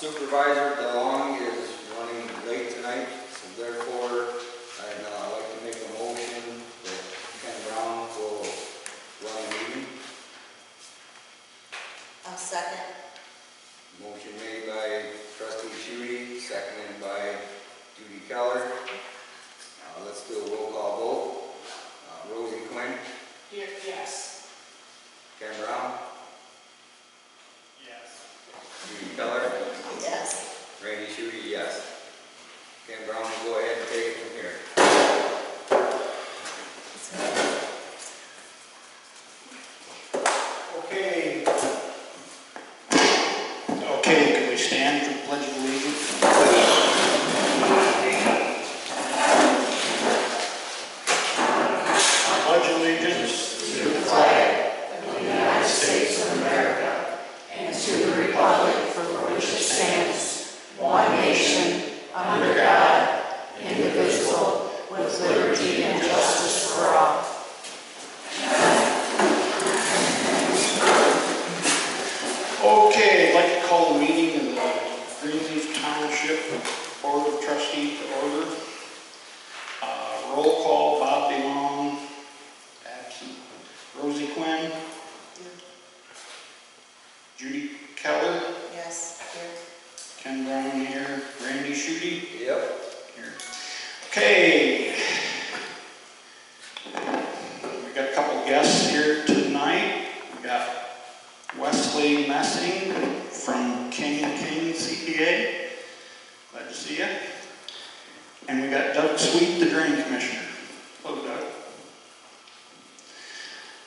Supervisor DeLong is running late tonight, so therefore I'd like to make a motion that Ken Brown will run the meeting. I'll second. Motion made by Trustee Schutte, seconded by Judy Keller. Let's do a roll call vote. Rosie Quinn. Yes. Ken Brown. Yes. Judy Keller. Yes. Randy Schutte, yes. Ken Brown will go ahead and take it from here. Okay. Okay, can we stand for the Pledge of Allegiance? I pledge allegiance to the flag of the United States of America and to the republic for which it stands, one nation, under God, indivisible, with liberty and justice for all. Okay, I'd like to call the meeting of the Greenleaf Township Board of Trustees to order. Roll call, Bob DeLong, absent. Rosie Quinn. Judy Keller. Yes. Here. Ken Brown here. Randy Schutte. Yep. Here. Okay. We got a couple guests here tonight. We got Wesley Messing from King CPA. Glad to see you. And we got Doug Sweet, the Drain Commissioner. Hello, Doug.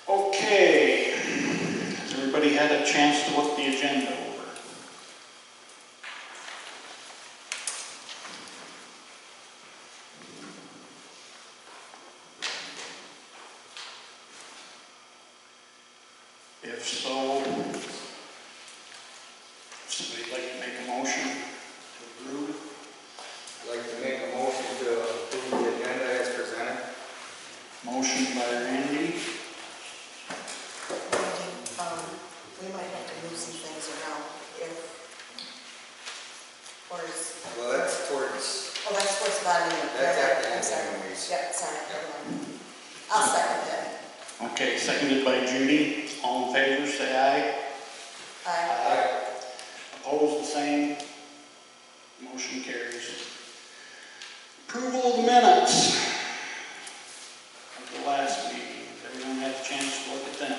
Okay. Has everybody had a chance to look the agenda over? If so, somebody'd like to make a motion to approve? I'd like to make a motion to approve the agenda as presented. Motion by Randy. We might have to move some things around or Well, that's towards, oh, that's towards the bottom of the that's at the I'm end sorry. anyways. Yep, sorry. Never mind. I'll second that. Okay, seconded by Judy. All in favor, say aye. Aye. Aye. Opposed, the same. Motion carries. Approval of the minutes of the last meeting. Everyone had a chance to look at them.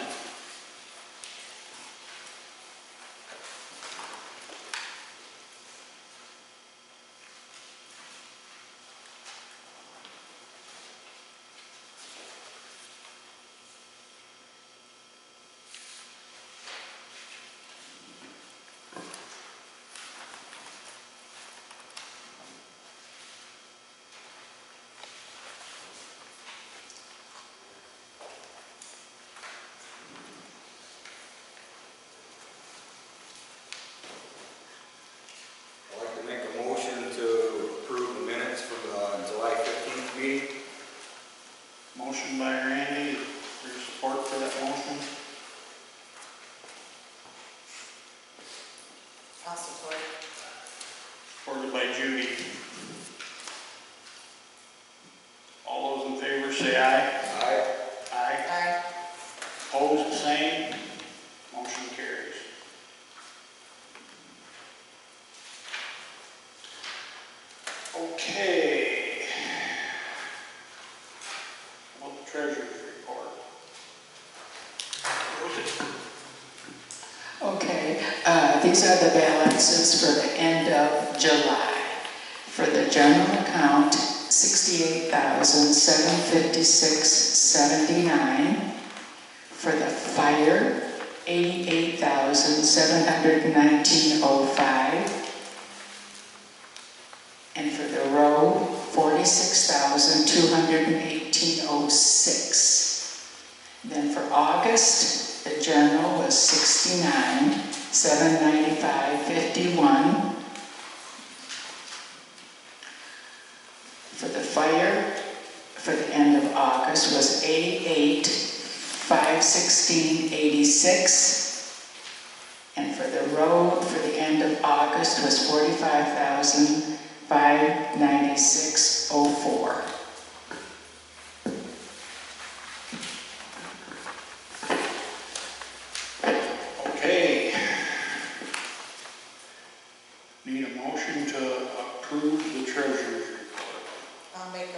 I'd like to make a motion to approve the minutes from the July 15th meeting. Motion by Randy. Is there support for that motion? I'll support. Supported by Judy. All those in favor say aye. Aye. Aye. Aye. Opposed, the same. Motion carries. Okay. How about the treasurer's report? Okay, these are the balances for the end of July. For the general account, $68,756.79. For the fire, $88,719.05. And for the road, $46,218.06. Then for August, the general was $69,795.51. For the fire, for the end of August was $88,516.86. And for the road for the end of August was $45,596.04. Okay. Need a motion to approve the treasurer's report. I make a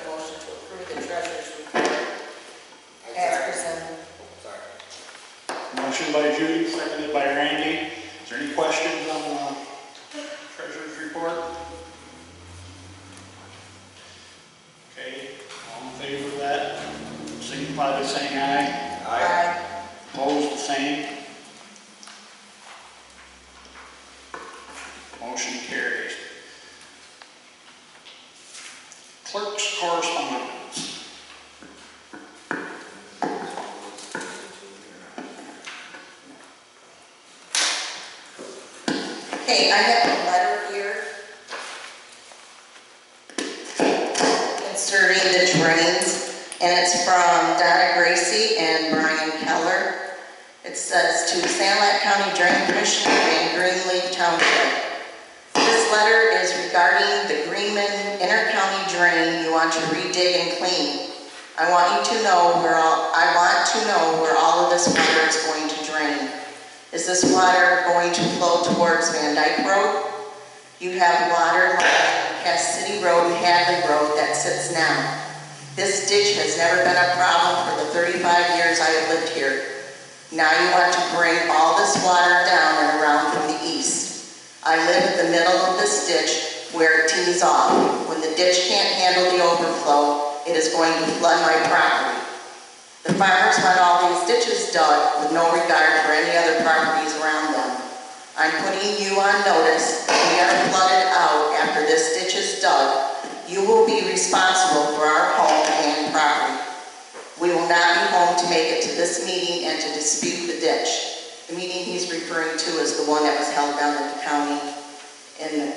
motion to approve the treasurer's report as presented. Sorry. Motion by Judy, seconded by Randy. Is there any questions on the treasurer's report? Okay, all in favor of that, signify by saying aye. Aye. Opposed, the same. Motion carries. Clerk's correspondence. Okay, I have a letter here concerning the drains, and it's from Donna Gracie and Brian Keller. It says to Sanilac County Drain Commissioner and Greenleaf Township. This letter is regarding the Greenman Inter-County Drain you want to redig and clean. I want to know where all of this water is going to drain. Is this water going to flow towards Van Dyke Road? You have water past City Road and Hadley Road that sits now. This ditch has never been a problem for the 35 years I have lived here. Now you want to bring all this water down and around from the east. I live at the middle of this ditch where it tees off. When the ditch can't handle the overflow, it is going to flood my property. The farmers want all these ditches dug with no regard for any other properties around them. I'm putting you on notice. If we are flooded out after this ditch is dug, you will be responsible for our home and property. We will not be home to make it to this meeting and to dispute the ditch. The meeting he's referring to is the one that was held down at the county in the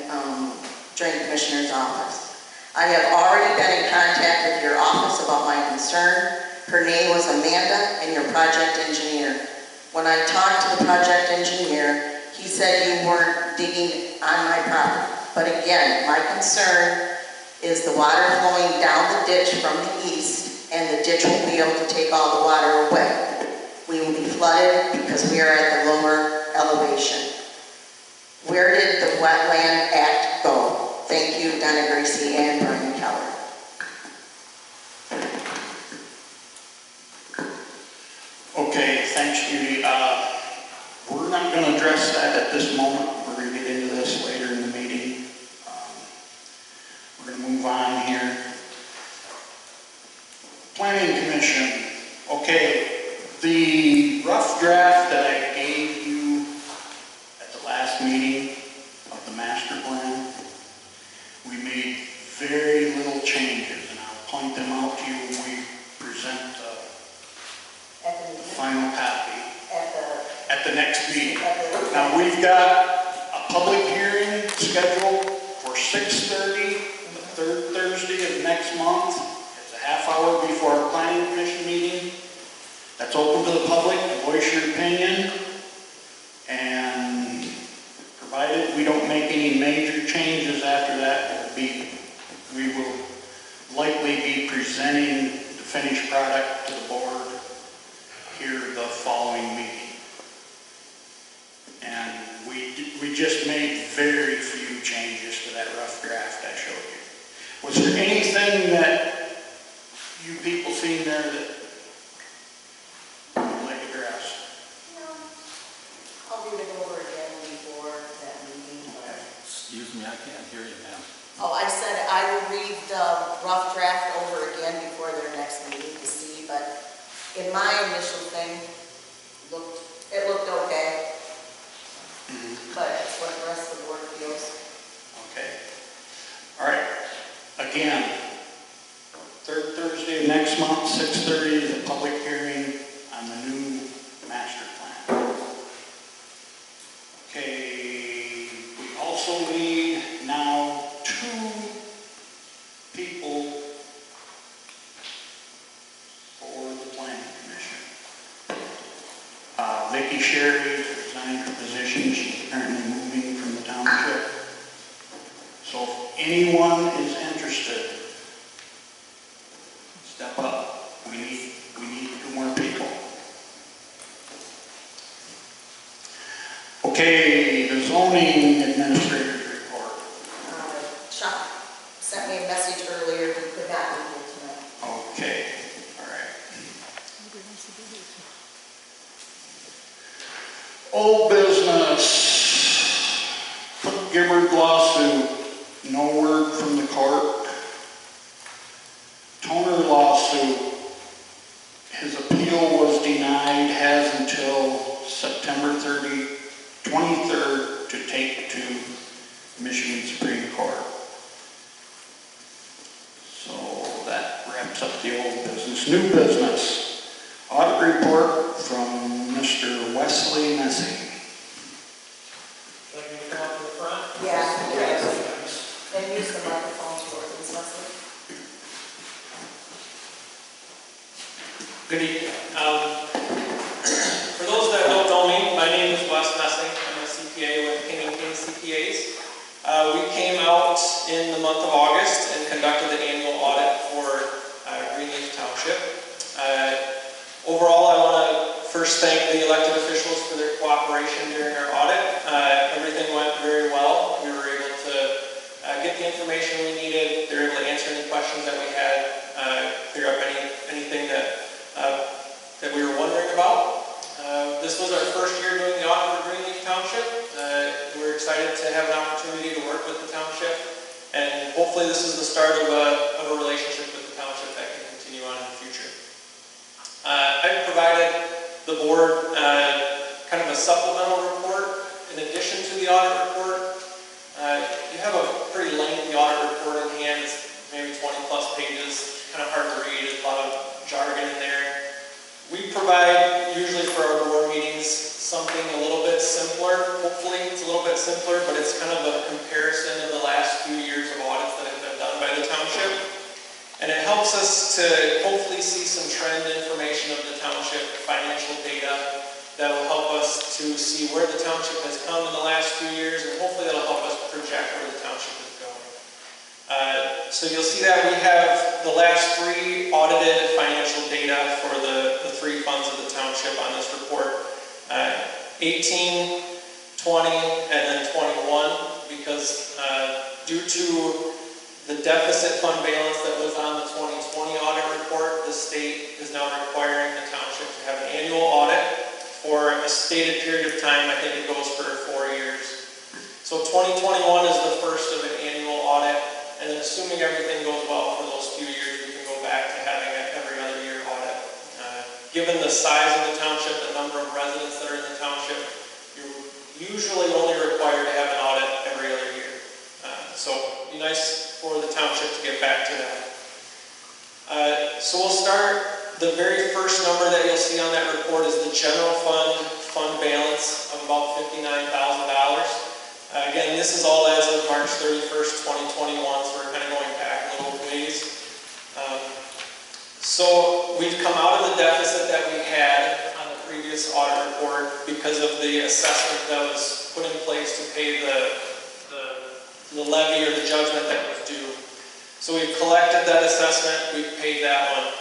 Drain Commissioner's office. I have already been in contact with your office about my concern. Her name was Amanda, and your project engineer. When I talked to the project engineer, he said you weren't digging on my property. But again, my concern is the water flowing down the ditch from the east, and the ditch won't be able to take all the water away. We will be flooded because we are at the lower elevation. Where did the Wetland Act go? Thank you, Donna Gracie and Brian Keller. Okay, thanks, Judy. We're not going to address that at this moment. We're going to get into this later in the meeting. We're going to move on here. Planning Commission. Okay, the rough draft that I gave you at the last meeting of the master plan, we made very little changes, and I'll point them out to you when we present the final copy at the next meeting. Now, we've got a public hearing scheduled for 6:30, the third Thursday of next month. It's a half hour before our Planning Commission meeting. That's open to the public to voice your opinion, and provided we don't make any major changes after that, we will likely be presenting the finished product to the board here the following meeting. And we just made very few changes to that rough draft I showed you. Was there anything that you people seen there that you'd like addressed? No. I'll read it over again before that meeting. Excuse me, I can't hear you, ma'am. Oh, I said I will read the rough draft over again before their next meeting to see, but in my initial thing, it looked okay. But it's what the rest of the board feels. Okay. All right. Again, third Thursday of next month, 6:30 is a public hearing on the new master plan. Okay. We also need now 2 people for the planning commission. Vicky Sherry Okay, the zoning administrator's report. Chuck sent me a message earlier, he could not be here tonight. Okay, all right. Old business. Cook Gibbard lawsuit. No word from the court. Toner lawsuit. His appeal was denied, has until September 23rd to take to Michigan Supreme Court. So that wraps up the old business. New business. Audit report from Mr. Wesley Messing. Should I come up to the front? Yeah, and use the microphone for this, Leslie. Good evening. For those that don't know me, my name is Wes Messing. I'm a CPA with King & King CPAs. We came out in the month of August and conducted the annual audit for Greenleaf Township. Overall, I want to first thank the elected officials for their cooperation during our audit. Everything went very well. We were able to get the information we needed. They were able to answer any questions that we had, clear up anything that we were wondering about. This was our first year doing the audit for Greenleaf Township. We're excited to have an opportunity to work with the township, and hopefully this is the start of a relationship with the township that can continue on in the future. I've provided the board kind of a supplemental report in addition to the audit report. You have a pretty lengthy audit report in hand. It's maybe 20 plus pages, kind of hard to read. There's a lot of jargon in there. We provide, usually for our board meetings, something a little bit simpler. Hopefully it's a little bit simpler, but it's kind of a comparison of the last few years of audits that have been done by the township. And it helps us to hopefully see some trend information of the township financial data that will help us to see where the township has come in the last few years, and hopefully that'll help us project where the township is going. So you'll see that we have the last 3 audited financial data for the 3 funds of the township on this report. 18, 20, and then 21, because due to the deficit fund balance that was on the 2020 audit report, the state is now requiring the township to have an annual audit for a stated period of time. I think it goes for 4 years. So 2021 is the first of an annual audit. And then assuming everything goes well for those few years, we can go back to having an every other year audit. Given the size of the township, the number of residents that are in the township, you're usually only required to have an audit every other year. So it'd be nice for the township to get back to that. So we'll start, the very first number that you'll see on that report is the general fund balance of about $59,000. Again, this is all as of March 31st, 2021, so we're kind of going back a little ways. So we've come out of the deficit that we had on the previous audit report because of the assessment that was put in place to pay the levy or the judgment that was due. So we've collected that assessment, we've paid that one,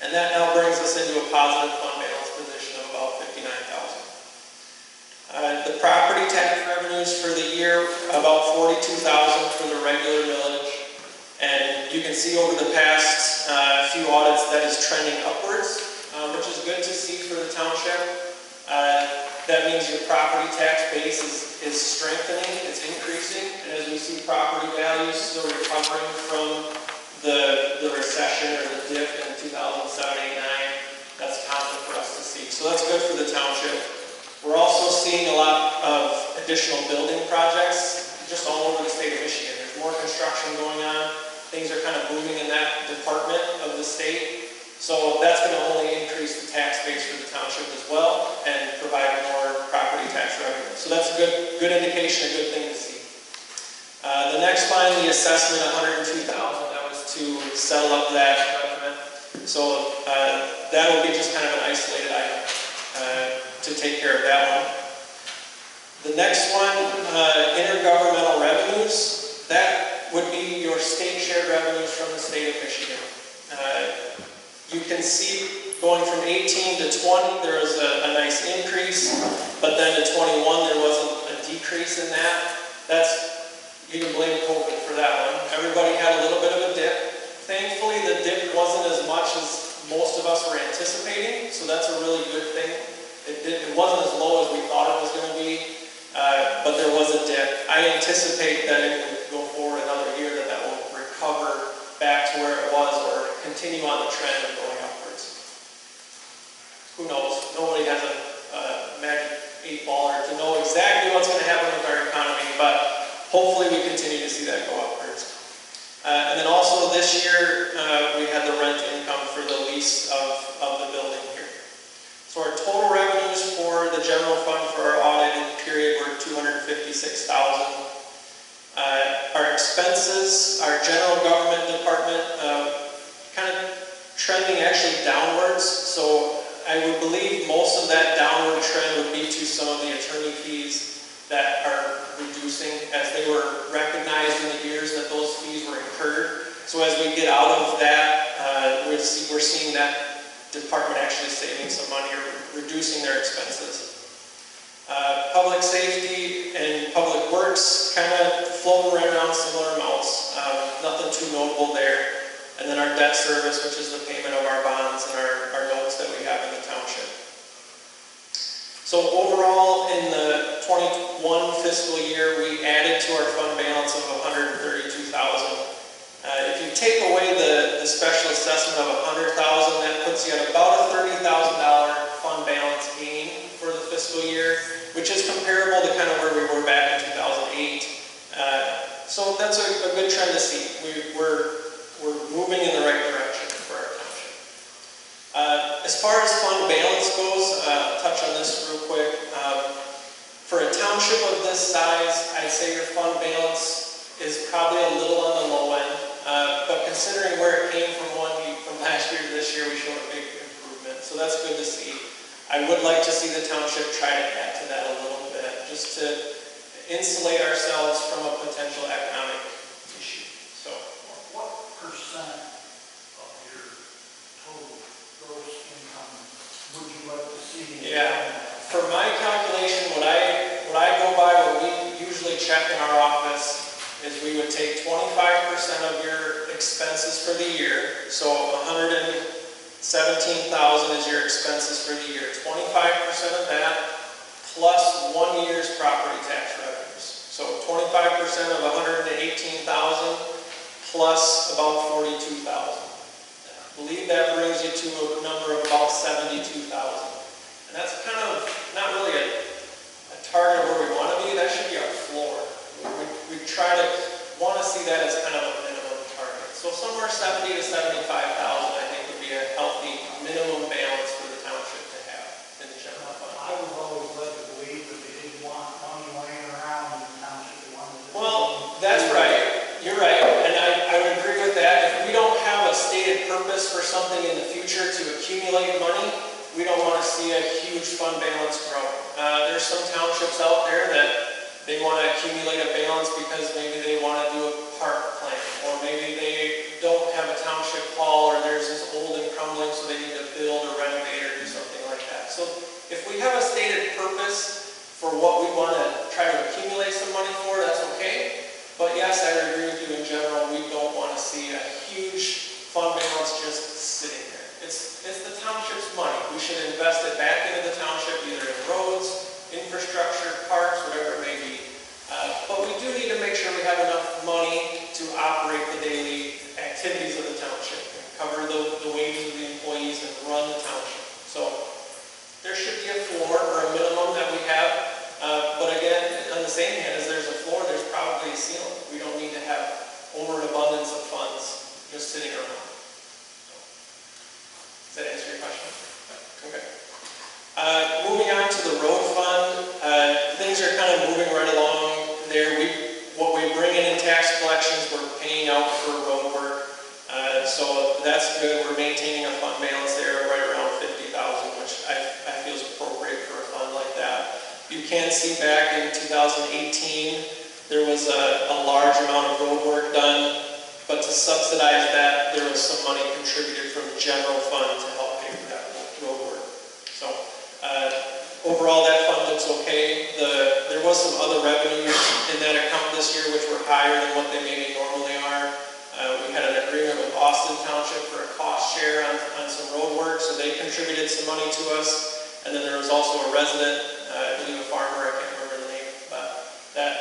and that now brings us into a positive fund balance position of about $59,000. The property tax revenues for the year, about $42,000 for the regular millage. And you can see over the past few audits that is trending upwards, which is good to see for the township. That means your property tax base is strengthening, it's increasing. And as we see property values still recovering from the recession or the dip in 2007-09, that's common for us to see. So that's good for the township. We're also seeing a lot of additional building projects just all over the state of Michigan. There's more construction going on. Things are kind of booming in that department of the state. So that's going to only increase the tax base for the township as well and provide more property tax revenue. So that's a good indication, a good thing to see. The next line, the assessment, $102,000, that was to settle up that judgment. So that will be just kind of an isolated item to take care of that one. The next one, Intergovernmental Revenues, that would be your state shared revenues from the state of Michigan. You can see going from 18 to 20, there was a nice increase, but then to 21, there decrease in that. You can blame COVID for that one. Everybody had a little bit of a dip. Thankfully, the dip wasn't as much as most of us were anticipating, so that's a really good thing. It wasn't as low as we thought it was going to be, but there was a dip. I anticipate that it would go forward another year, that will recover back to where it was or continue on the trend of going upwards. Who knows? Nobody has a magic 8-baller to know exactly what's going to happen with our economy, but hopefully we continue to see that go upwards. And then also this year, we had the rent income for the lease of the building here. So our total revenues for the general fund for our audited period were $256,000. Our expenses, our general government department, kind of trending actually downwards. So I would believe most of that downward trend would be to some of the attorney fees that are reducing as they were recognized in the years that those fees were incurred. So as we get out of that, we're seeing that department actually saving some money or reducing their expenses. Public safety and public works kind of floating right around similar amounts. Nothing too notable there. And then our debt service, which is the payment of our bonds and our notes that we have in the township. So overall, in the 21 fiscal year, we added to our fund balance of $132,000. If you take away the special assessment of $100,000, that puts you at about a $30,000 fund balance gain for the fiscal year, which is comparable to kind of where we were back in 2008. So that's a good trend to see. We're moving in the right direction for our township. As far as fund balance goes, I'll touch on this real quick. For a township of this size, I'd say your fund balance is probably a little on the low end. But considering where it came from last year to this year, we showed a big improvement. So that's good to see. I would like to see the township try to add to that a little bit, just to insulate ourselves from a potential economic issue. So, what percent of your total gross income would you like to see? Yeah, for my calculation, what I go by, what we usually check in our office, is we would take 25% of your expenses for the year. So $117,000 is your expenses for the year. 25% of that plus 1 year's property tax revenues. So 25% of $118,000 plus about $42,000. I believe that brings you to a number of about $72,000. And that's kind of not really a target where we want to be. That should be our floor. We want to see that as kind of a minimum target. So somewhere $70,000 to $75,000, I think, would be a healthy minimum balance for the township to have in the general fund. I was always led to believe that they didn't want money laying around in the township. They wanted to. Well, that's right. You're right, and I would agree with that. If we don't have a stated purpose for something in the future to accumulate money, we don't want to see a huge fund balance grow. There's some townships out there that they want to accumulate a balance because maybe they want to do a park plan, or maybe they don't have a township hall, or theirs is old and crumbling, so they need to build or renovate or do something like that. So if we have a stated purpose for what we want to try to accumulate some money for, that's okay. But yes, I would agree with you in general, we don't want to see a huge fund balance just sitting there. It's the township's money. We should invest it back into the township, either in roads, infrastructure, parks, whatever it may be. But we do need to make sure we have enough money to operate the daily activities of the township, and cover the wages of the employees, and run the township. So there should be a floor or a minimum that we have. But again, on the same hand, as there's a floor, there's probably a ceiling. We don't need to have over an abundance of funds just sitting around. Does that answer your question? Okay. Moving on to the road fund, things are kind of moving right along there. What we bring in tax collections, we're paying out for road work. So that's good. We're maintaining a fund balance there right around $50,000, which I feel is appropriate for a fund like that. You can see back in 2018, there was a large amount of road work done, but to subsidize that, there was some money contributed from the general fund to help pay for that road work. So overall, that fund looks okay. There there was some other revenues in that account this year which were higher than what they maybe normally are. We had an agreement with Austin Township for a cost share on some road work, so they contributed some money to us. And then there was also a resident, I believe a farmer, I can't remember the name, but that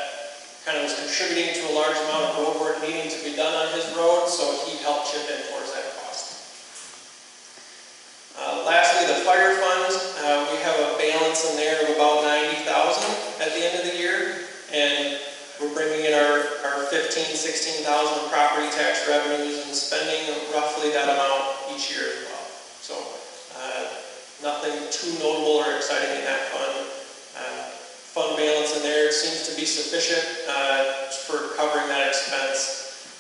kind of was contributing to a large amount of road work needing to be done on his road, so he helped chip in towards that cost. Lastly, the fire fund, we have a balance in there of about $90,000 at the end of the year, and we're bringing in our $15,000, $16,000 property tax revenues and spending roughly that amount each year as well. So nothing too notable or exciting in that fund. Fund balance in there seems to be sufficient for covering that expense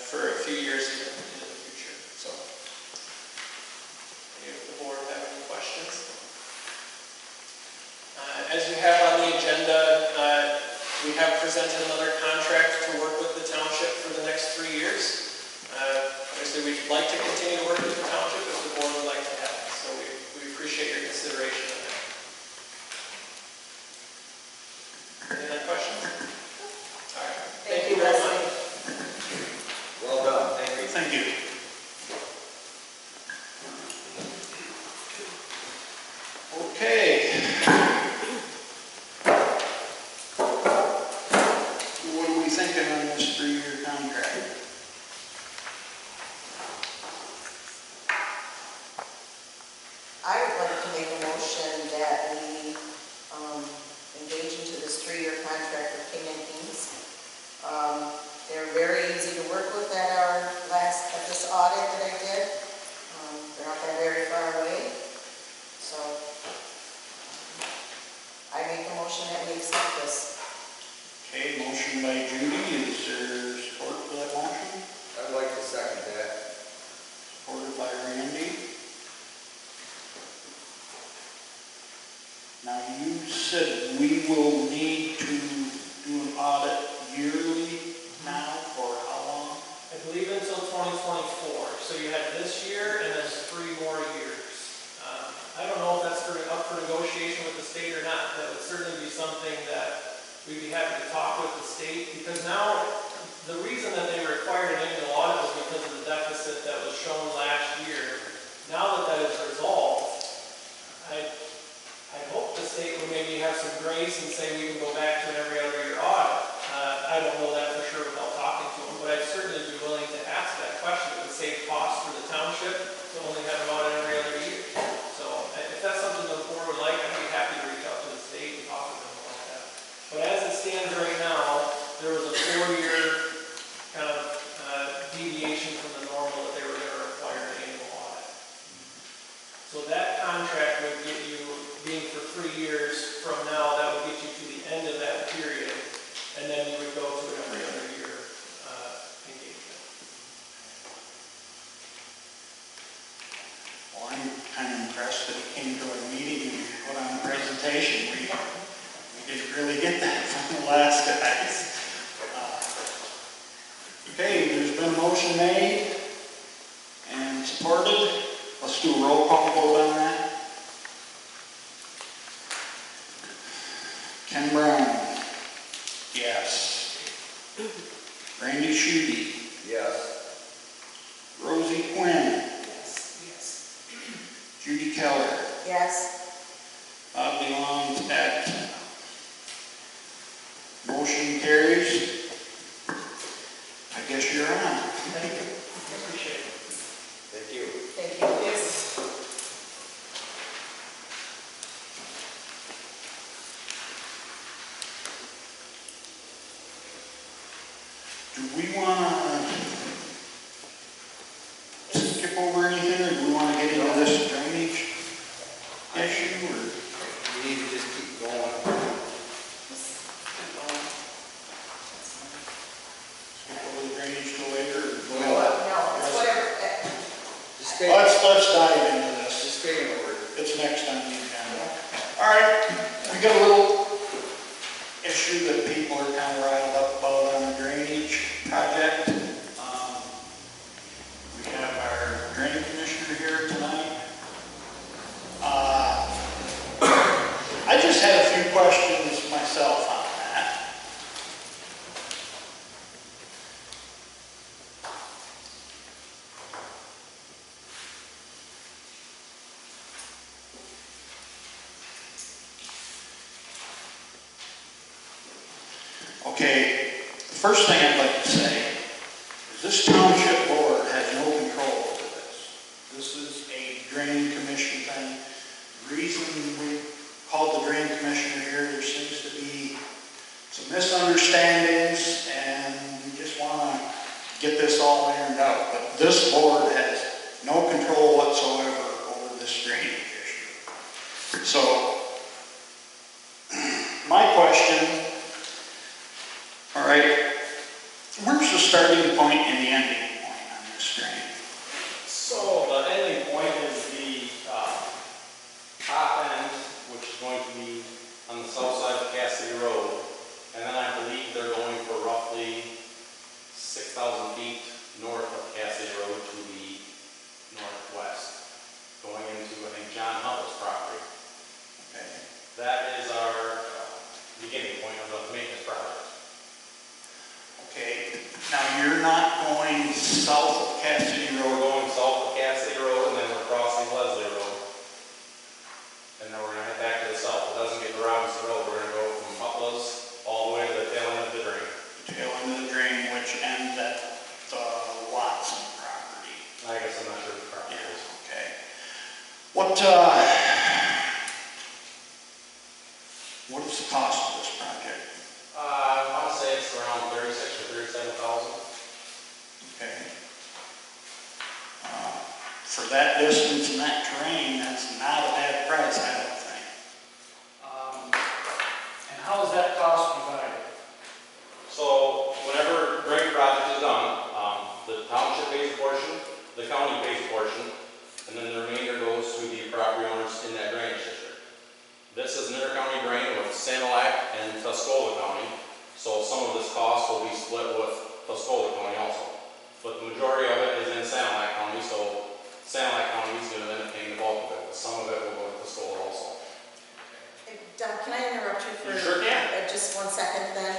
for a few years in the future. So, if the board have any questions. As you have on the agenda, we have presented another contract to work with the township for the next 3 years. Obviously, we'd like to continue to work with the township if the board would like to have it. So we appreciate your consideration of that. Any other questions? All right. Thank you very much. Well done, thank you. Thank you. Okay. What are we thinking on this 3-year contract? I would like to make a motion that we engage into this 3-year contract with King and Kings. They're very easy to work with at this audit that I did. They're not that very far away. So I make a motion that we accept this. Okay, motion by Judy. Is there support for that motion? I'd like to second that. Supported by Randy. Now, you said we will need to do an audit yearly now, for how long? I believe until 2024. So you had this year and then 3 more years. I don't know if that's up for negotiation with the state or not. That would certainly be something that we'd be happy to talk with the state, because now the reason that they required an annual audit was because of the deficit that was shown last year. Now that that is resolved, I hope the state would maybe have some grace and say we can go back to an every other year audit. I don't know that for sure without talking to them, but I'd certainly be willing to ask that question. It would save costs for the township to only have an audit every other year. So if that's something the board would like, I'd be happy to reach out to the state and talk with them about that. But as it stands right now, there was a 4-year kind of deviation from the normal that they were going to require an annual audit. So that contract would get you, being for 3 years from now, that would get you to the end of that period, and then you would go to an every other year engagement. Well, I'm kind of impressed that he came to a meeting and put on a presentation. We didn't really get that from the last guys. Okay, there's been a motion made and supported. Let's do a roll call vote on that. Ken Brown. Yes. Randy Schutte. Yes. Rosie Quinn. Yes. Judy Keller. Yes. Bob DeLong's absent. Motion carries. I guess you're on. Thank you. I appreciate it. Thank you. Thank you. Yes. Do we want to skip over anything, or do we want to get into this drainage issue, or? We need to just keep going. Skip over the drainage till later? Or? Well, No, it's whatever. just stay, Let's dive into this. just stay in order. It's next on the agenda. All right, we got a little issue that people are kind of riled up about on the drainage project. We have our drainage commissioner here tonight. I just had a few questions myself on Okay, the first thing I'd like to say is this township board has no control over this. This is a drain commission thing. The reason we called the drain commissioner here, there seems to be some misunderstandings, and we just want to get this all ironed out. But this board has no control whatsoever over this drainage issue. So, my question, all right, where's the starting point and the ending point on this drain? So the ending point is the top end, which is going to be on the south side of Cassidy Road. And then I believe they're going for roughly 6,000 feet north of Cassidy Road to the northwest, going into, I think, John Hubbard's property. Okay. That is our beginning point of the maintenance project. Okay, now you're not going south of Cassidy We're Road. going south of Cassidy Road, and then we're crossing Leslie Road. And then we're going to head back to the south. It doesn't get to Robinson Road. We're going to go from Hutla's all the way to the tail end of the drain. Tail end of the drain, which ends at the Watson property. I guess I'm not sure the property is. Okay. What is the cost of this project? I want to say it's around 36 or 37,000. Okay. For that distance and that terrain, that's not a bad price, I don't think. And how is that cost divided? So whenever drain project is done, the township pays a portion, the county pays a portion, and then the remainder goes to the property owners in that drainage district. This is an intercounty drain with Sanilac and Tuscola County, so some of this cost will be split with Tuscola County also. But the majority of it is in Sanilac County, so Sanilac County is going to end up paying the bulk of it, but some of it will go to Tuscola also. Doug, can I interrupt you for You sure can. Just 1 second then?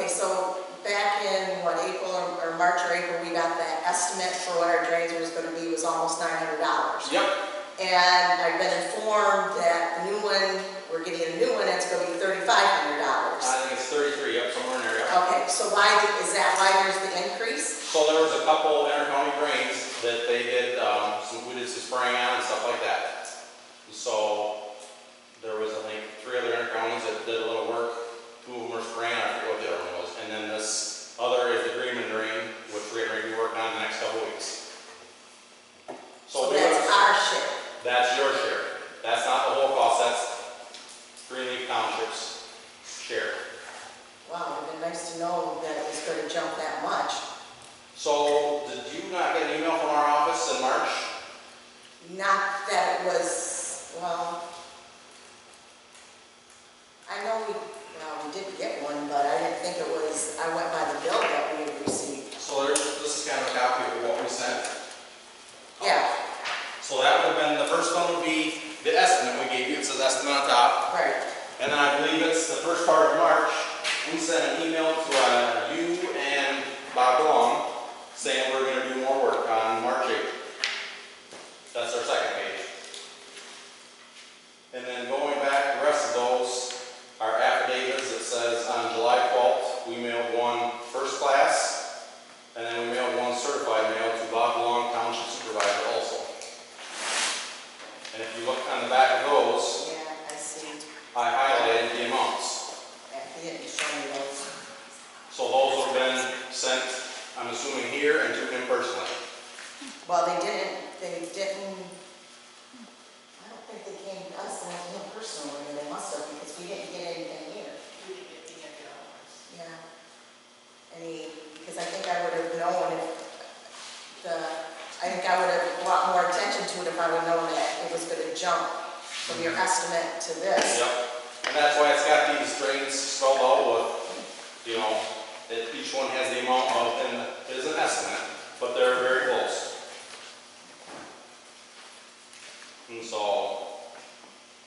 So back in what, April or March or April, we got that estimate for what our drains was going to be was almost $900. Yep. And I've been informed that the new one, we're getting a new one, it's going to be $3,500. I think it's 33, yep, somewhere in there, yep. Okay, so is that why there's the increase? So there was a couple intercounty drains that they did, we did some spraying on and stuff like that. So there was, I think, 3 other intercounties that did a little work. 2 of them were spraying, I forget what the other one was. And then this other is the Greenleaf drain, which we're going to be working on in the next couple weeks. So that's our share. That's your share. That's not the whole cost, that's Greenleaf Township's share. Wow, it'd been nice to know that it was going to jump that much. So did you not get an email from our office in March? Not that it was, well, I know we did get one, but I didn't think it was, I went by the bill that we had received. So this is kind of a copy of what we sent. Yeah, So that would have been, the first one would be the estimate we gave you. It says estimate on top. right. And then I believe it's the first part of March, we sent an email to you and Bob DeLong saying we're going to do more work on March 8th. That's our second page. And then going back, the rest of those are affidavits that says on July 12th, we mailed one first class, and then we mailed one certified mail to Bob DeLong, Township Supervisor also. And if you look on the back of those, Yeah, I see. I highlighted the amounts. Yeah, he didn't show me those. So those have been sent, I'm assuming here, and to him personally. Well, they didn't, I don't think they came to us and to him personally, or they must have, because we didn't get anything here. We didn't get any of the other ones. Yeah. Because I think I would have known I think I would have brought more attention to it if I would have known that it was going to jump from your estimate to this. Yep. And that's why it's got these drains spelled out with, each one has the amount of, and it is an estimate, but they're very close. And so,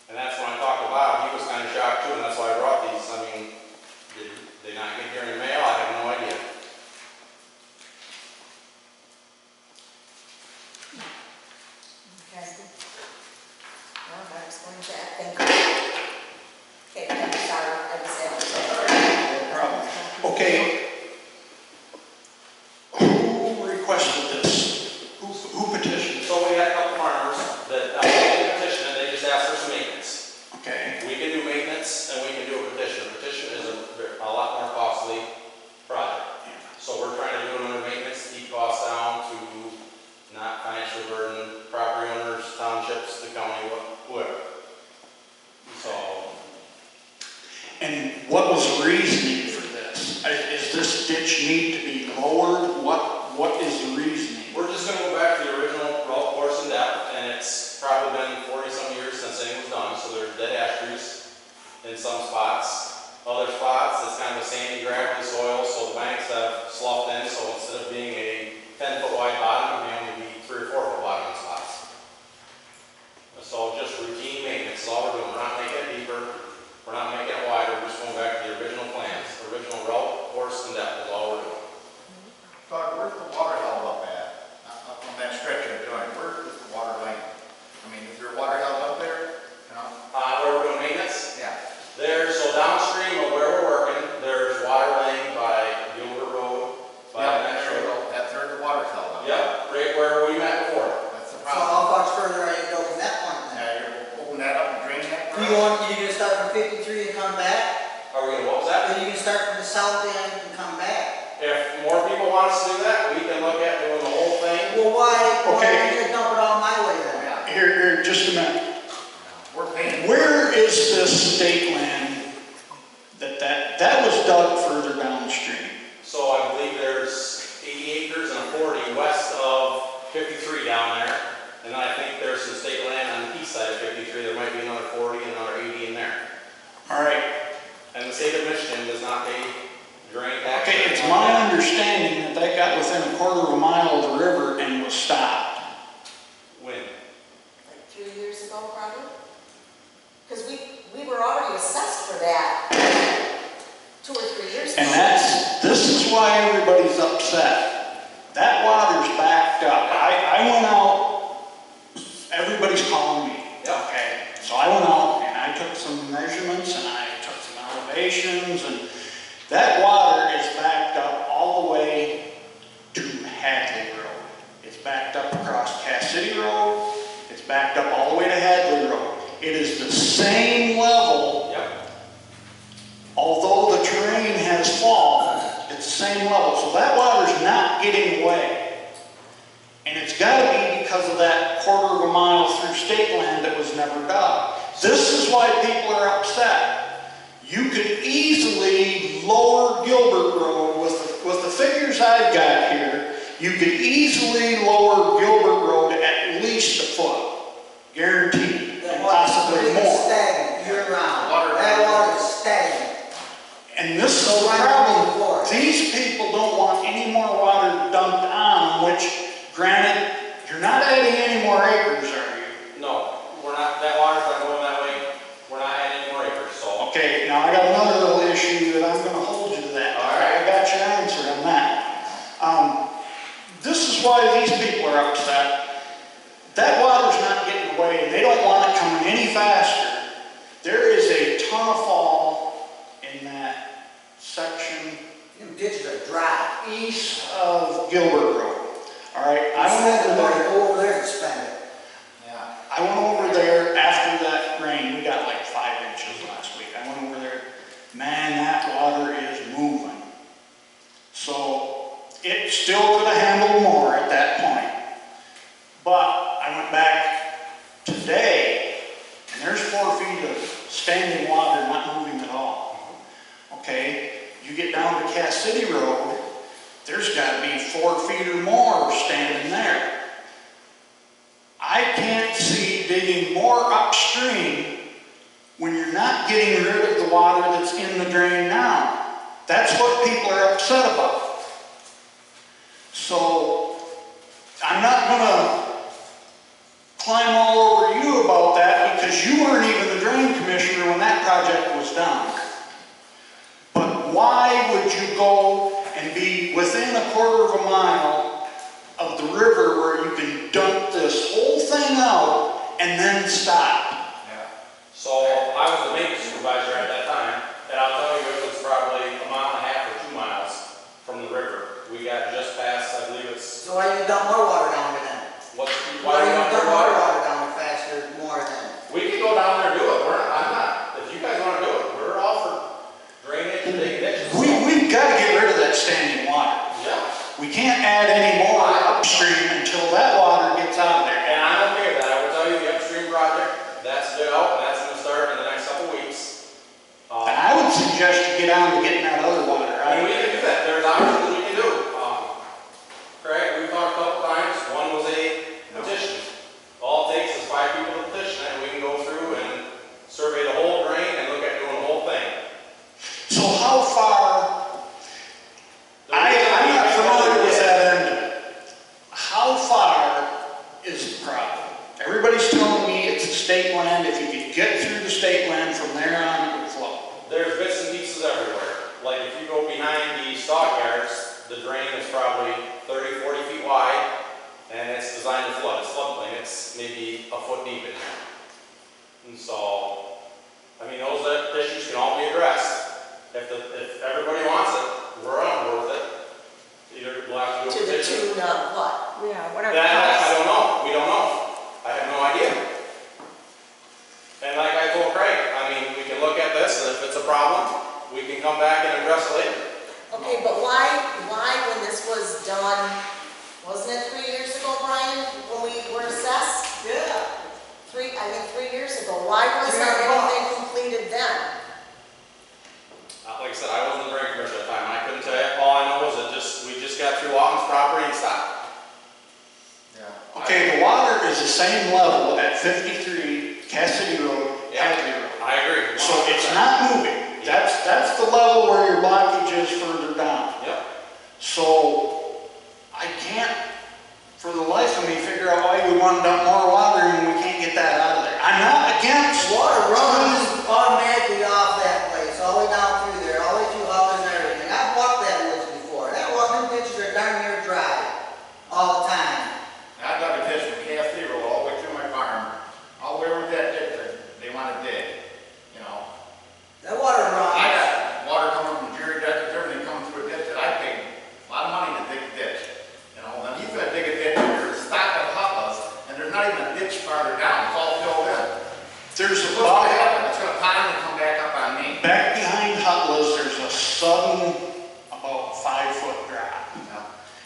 and that's when I talked to Bob, he was kind of shocked too, and that's why I brought these. I mean, did they not get here in mail? I have no idea. Okay. Well, that explains that. Thank you. Okay, I'm sorry. I was saying. And what was the reasoning for this? Is this ditch need to be lowered? What is the reasoning? We're just gonna go back to the original route course and depth, and it's probably been 40-some years since anything was done, so there's dead ash trees in some spots. Other spots, it's kind of a sandy, gravelly soil, so the banks have sloughed in, so instead of being a 10-foot wide bottom, it may only be 3 or 4 foot wide in spots. So just routine maintenance is all we're doing. We're not making it deeper, we're not making it wider, we're just going back to the original plans. The original route, course, and depth is all we're doing. Todd, where's the water held up at? Up on that stretch you're doing, where is the water line? I mean, is there water held up there? You know? Where we're doing maintenance? Yeah. So downstream of where we're working, there's water laying by Gilbert Road, by Yeah, there you go. That's where the water's held up. Yep, right where we met before. That's the So problem. how much further are you going from that point then? Yeah, you're open that up and drain that. You gonna start from 53 and come back? Are we gonna, what was that? Or you can start from the south end and come back? If more people want us to do that, we can look at doing the whole thing. Well, why Okay. are you gonna dump it all my way then? Yeah, Here, just a minute. we're paying. Where is this state land that was dug further downstream? So I believe there's 80 acres and a 40 west of 53 down there. And then I think there's some state land on the east side of 53. There might be another 40 and another 80 in there. All right. And the state of Michigan does not pay drain tax. Okay, it's my understanding that got within a quarter of a mile of the river and was stopped. When? Like 3 years ago, probably? Because we were already assessed for that 2 or 3 years ago. And this is why everybody's upset. That water's backed up. I went out, everybody's calling me. Yeah. Okay, so I went out and I took some measurements and I took some elevations, and that water is backed up all the way to Hadley Road. It's backed up across Cass City Road. It's backed up all the way to Hadley Road. It is the same level. Yep. Although the terrain has fallen, it's the same level. So that water's not getting away. And it's got to be because of that quarter of a mile through state land that was never dug. This is why people are upset. You could easily lower Gilbert Road with the figures I've got here. You could easily lower Gilbert Road at least a foot. Guaranteed. And possibly more. Stagnant year round. That water's stagnant. And this is the problem. These people don't want any more water dumped on them, which, granted, you're not adding any more acres, are you? No, we're not, that water's not going that way. We're not adding any more acres, so. Okay, now I got another little issue that I'm going to hold you to that. All right. I got your answer on that. This is why these people are upset. That water's not getting away, and they don't want it coming any faster. There is a ton of fall in that section Them ditches are dry. east of Gilbert Road. All right, I went Spend the over money, there. go over there and spend it. Yeah. I went over there after that rain. We got like 5 inches last week. I went over there. Man, that water is moving. So it still could have handled more at that point. But I went back today, and there's 4 feet of standing water not moving at all. Okay, you get down to Cass City Road, there's got to be 4 feet or more standing there. I can't see digging more upstream when you're not getting rid of the water that's in the drain now. That's what people are upset about. So I'm not going to climb all over you about that, because you weren't even the drain commissioner when that project was done. But why would you go and be within a quarter of a mile of the river where you can dump this whole thing out and then stop? Yeah. So I was the maintenance supervisor at that time, and I'll tell you it was probably 1.5 miles or 2 miles from the river. We got just past, I believe it's, So why you dump more water down there then? Why why do do you you dump want more water? water down faster, more than? We can go down there and do it. I'm not, if you guys want to do it, we're all for drainage and digging ditches. We've got to get rid of that standing water. Yeah. We can't add any more upstream until that water gets out of there. And I'm okay with that. I will tell you the upstream project, that's good out, and that's going to start in the next couple weeks. don't suggest you get on to getting that other water I out. mean, we can do that, there's options we can do. Craig, we've talked a couple times, one was a petition. All it takes is 5 people to petition, and we can go through and survey the whole drain and look at doing the whole thing. So how far, I'm not familiar with that end of it. How far is the problem? Everybody's telling me it's the state land. If you could get through the state land from there on, it would flow. There's bits and pieces everywhere. Like if you go behind the stockyards, the drain is probably 30, 40 feet wide, and it's designed to flood. It's floodplain. It's maybe a foot deep in there. And so, I mean, those issues can all be addressed. If everybody wants it, we're on board with it. Either we'll have to do a To the petition. tune of what? Yeah, whatever. That, I don't know. We don't know. I have no idea. And like I told Craig, I mean, we can look at this, and if it's a problem, we can come back and address it later. Okay, but why when this was done, wasn't it 3 years ago, Brian, when we were assessed? Yeah. 3 years ago, why wasn't anything completed then? Like I said, I wasn't the drain commissioner at the time. I couldn't tell you. All I know is that we just got through Lawton's property and stopped. Yeah. Okay, the water is the same level at 53 Cassidy Road, Hadley Road. I agree. So it's not moving. That's the level where your blockage is further down. Yep. So I can't, for the life of me, figure out why you want to dump more water and we can't get that out of there. I'm not against Water runs automatically off that place, all the way down through there, all the way through Hubbard and everything. I've walked that woods before. Them ditches are darn near dry all the time. I dug a ditch from KFC Road all the way through my farm, all the way over that ditch that they want to dig, you know. That water runs. I got water coming from Jerry Deckers, everything coming through a ditch that I paid a lot of money to dig a ditch. You know, then he's gonna dig a ditch here, stop at Hubba's, and there's not even a ditch farther down, it's all filled in. There's a What's gonna happen? It's gonna pine and come back up on me. back behind Hutla's, there's a sudden about 5-foot drop.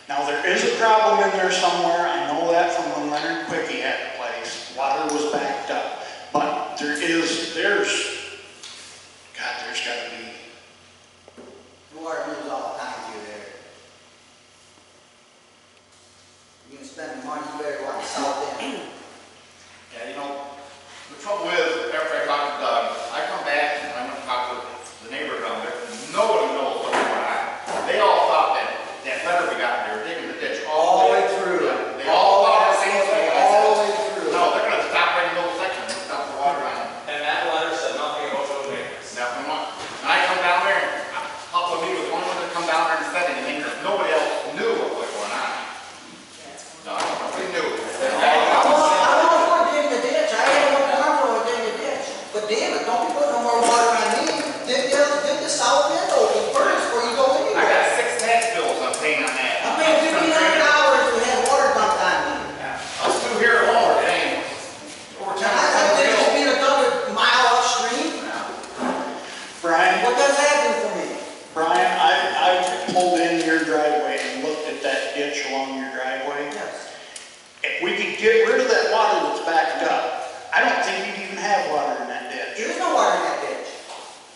Now there is a problem in there somewhere. I know that from when Leonard Quickie had the place. Water was backed up. But there's got to be. The water moves all the time through there. You can spend the money, you better go on the south end. Yeah, you know, the trouble is, after I talk to Doug, I come back and I'm gonna talk to the neighbor down there, and nobody knows what's going on. They all thought that letter we got there, digging the ditch All the way through. They all thought the same thing. All the way through. No, they're gonna stop right in those sections and dump the water on. And that letter said nothing about road maintenance. Nothing much. And I come down there, and Papa me was one of them that come down there and said anything, because nobody else knew what was going on. No, nobody knew. I'm all for digging the ditch. I ain't no harm for digging the ditch. But damn it, don't be putting no more water on me. Dig the south end open first before you go I anywhere. got 6 tax bills I'm paying on that. I'm paying $1,500 to have water dumped on me. Us two here alone, it ain't over 10 I think it should be another mile upstream. Brian, What does that do for me? Brian, I pulled in your driveway and looked at that ditch along your driveway. Yes. If we could get rid of that water that's backed up, I don't think you'd even have water in that ditch. There is no water in that ditch.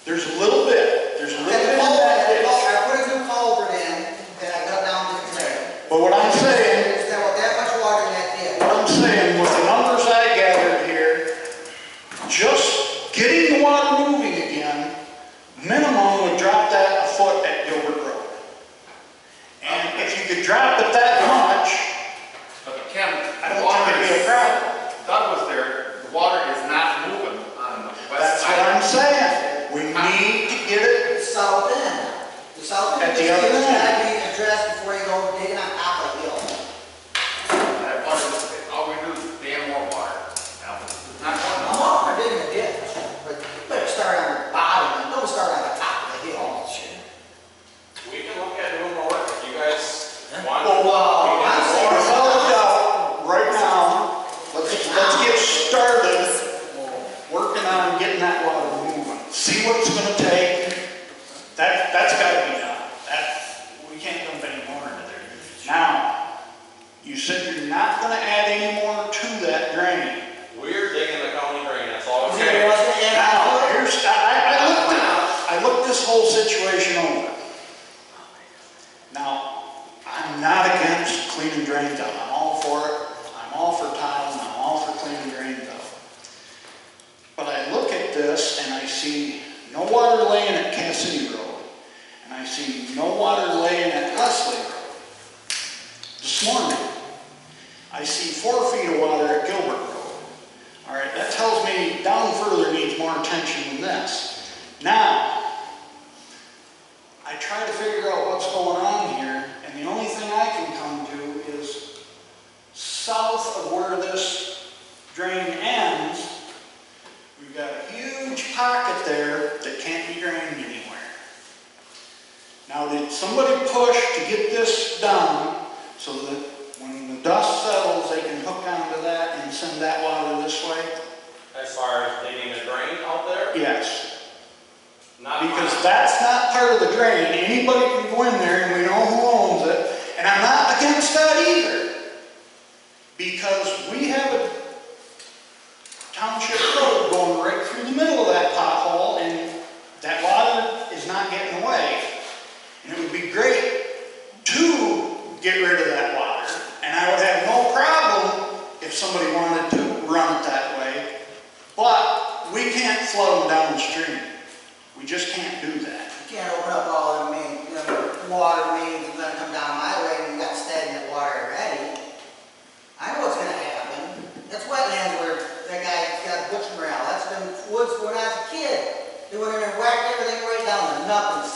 There's a little bit. There's a little At bit the in that ditch. I put a new culvert in that I got down to there. But what I'm saying, There's not that much water in that ditch. what I'm saying, with the numbers I gathered here, just getting the water moving again, minimum would drop that a foot at Gilbert Road. And if you could drop it that much, But Ken, I the don't water think it'd be a problem. Doug was there, the water is not moving on the west That's side. what I'm saying. We need to get it The south end. The south end At the is other end. gotta be addressed before you go digging on top of the hill. That water, all we do is dam more water. Now, it's not going I'm on. all for digging a ditch, but you better start on the bottom and don't start on the top of the hill. We can look at doing more work if you guys want. Well, I'm saying- without a doubt, right now, let's get started working on getting that water moving. See what it's gonna take. That's gotta be done. We can't dump any more into there. Now, you said you're not gonna add any more to that drain. We're digging the county drain, that's all I'm Is there saying. else to add Now, to it? I looked this whole situation over. Now, I'm not against clean and drain tile. I'm all for it. I'm all for tile and I'm all for clean and drain tile. But I look at this and I see no water laying at Cassidy Road. And I see no water laying at Leslie Road. This morning, I see 4 feet of water at Gilbert Road. All right, that tells me down further needs more attention than this. Now, I try to figure out what's going on here, and the only thing I can come to is south of where this drain ends, we've got a huge pocket there that can't be drained anywhere. Now, did somebody push to get this done so that when the dust settles, they can hook onto that and send that water this way? As far as digging a drain out there? Yes. Not Because mine. that's not part of the drain. Anybody can go in there and we know who owns it. And I'm not against that either. Because we have a township road going right through the middle of that pothole and that water is not getting away. And it would be great to get rid of that water. And I would have no problem if somebody wanted to run it that way. But we can't flood them downstream. We just can't do that. You can't open up all the main, water mains and let them come down my way and you got stagnant water already. I know what's gonna happen. That's wetlands where that guy got butcher morale. That's been woods when I was a kid. They went in there and whacked everything right down to nothing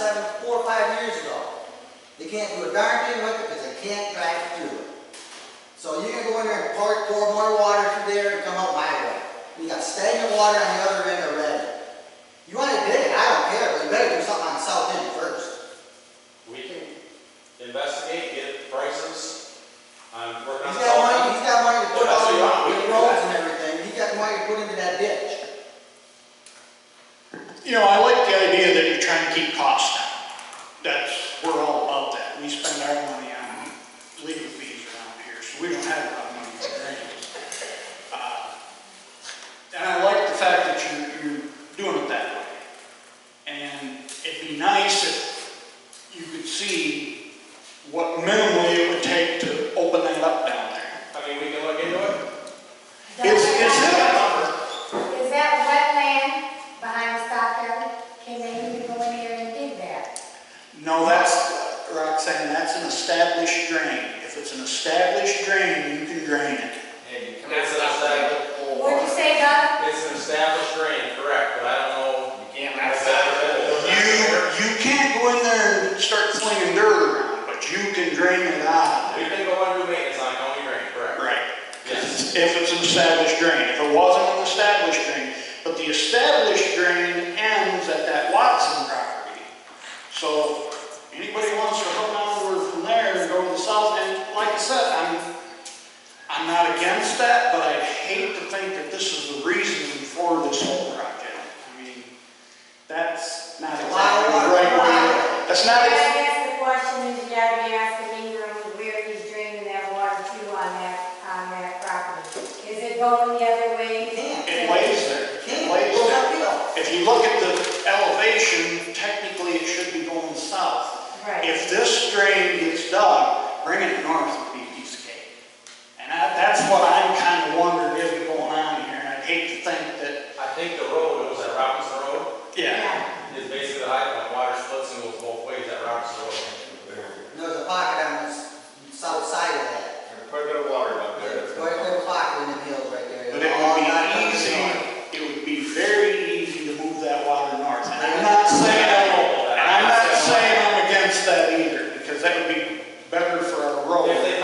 4 or 5 years ago. They can't do a darn thing with it because they can't drive through it. So you're gonna go in there and pour more water through there and come out my way. You got stagnant water on the other end already. You want to dig it, I don't care, but you better do something on the south end first. We can investigate, get prices. I'm working on He's the south end. got money to put That's all what you want. We the can do roads that. and everything. He's got money to put into that ditch. You know, I like the idea that you're trying to keep costs down. We're all about that. We spend our money on legal fees around here, so we don't have a lot of money for drainage. And I like the fact that you're doing it that way. And it'd be nice if you could see what minimally it would take to open that up down there. I mean, we can look into it. Is it? Is that wetland behind the stockyard? Can they even go in there and dig that? No, that's, Roxanne, that's an established drain. If it's an established drain, you can drain it. It's an established, What'd you say, Doug? it's an established drain, correct, but I don't know. You can't You can't go in there and start flinging dirt around, but you can drain it out. We can go and do maintenance on county drain, correct? Right. Yes. If it's an established drain. If it wasn't an established drain, but the established drain ends at that Watson property. So anybody wants to hook onward from there and go to the south end, like I said, I'm not against that, but I hate to think that this is the reason for this whole project. I mean, that's not exactly the right way. That's not. I guess the question is, you gotta be asking Ingram where he's draining that water to on that property. Is it going the other way? It lays there. It lays Goes there. uphill. If you look at the elevation, technically it should be going south. Right. If this drain gets dug, bringing it north would be a piece of cake. And that's what I'm kind of wondering is going on here. And I'd hate to think that. I think the road, it was at Robinson Road, Yeah. is basically the high point, water splits and goes both ways at Robinson Road. There's a pocket on the south side of that. There's quite a bit of water up there. There's quite a little pocket in the hills right there. But it would be easy, it would be very easy to move that water north. And I'm not saying I'm against that either, because that would be better for our road. If they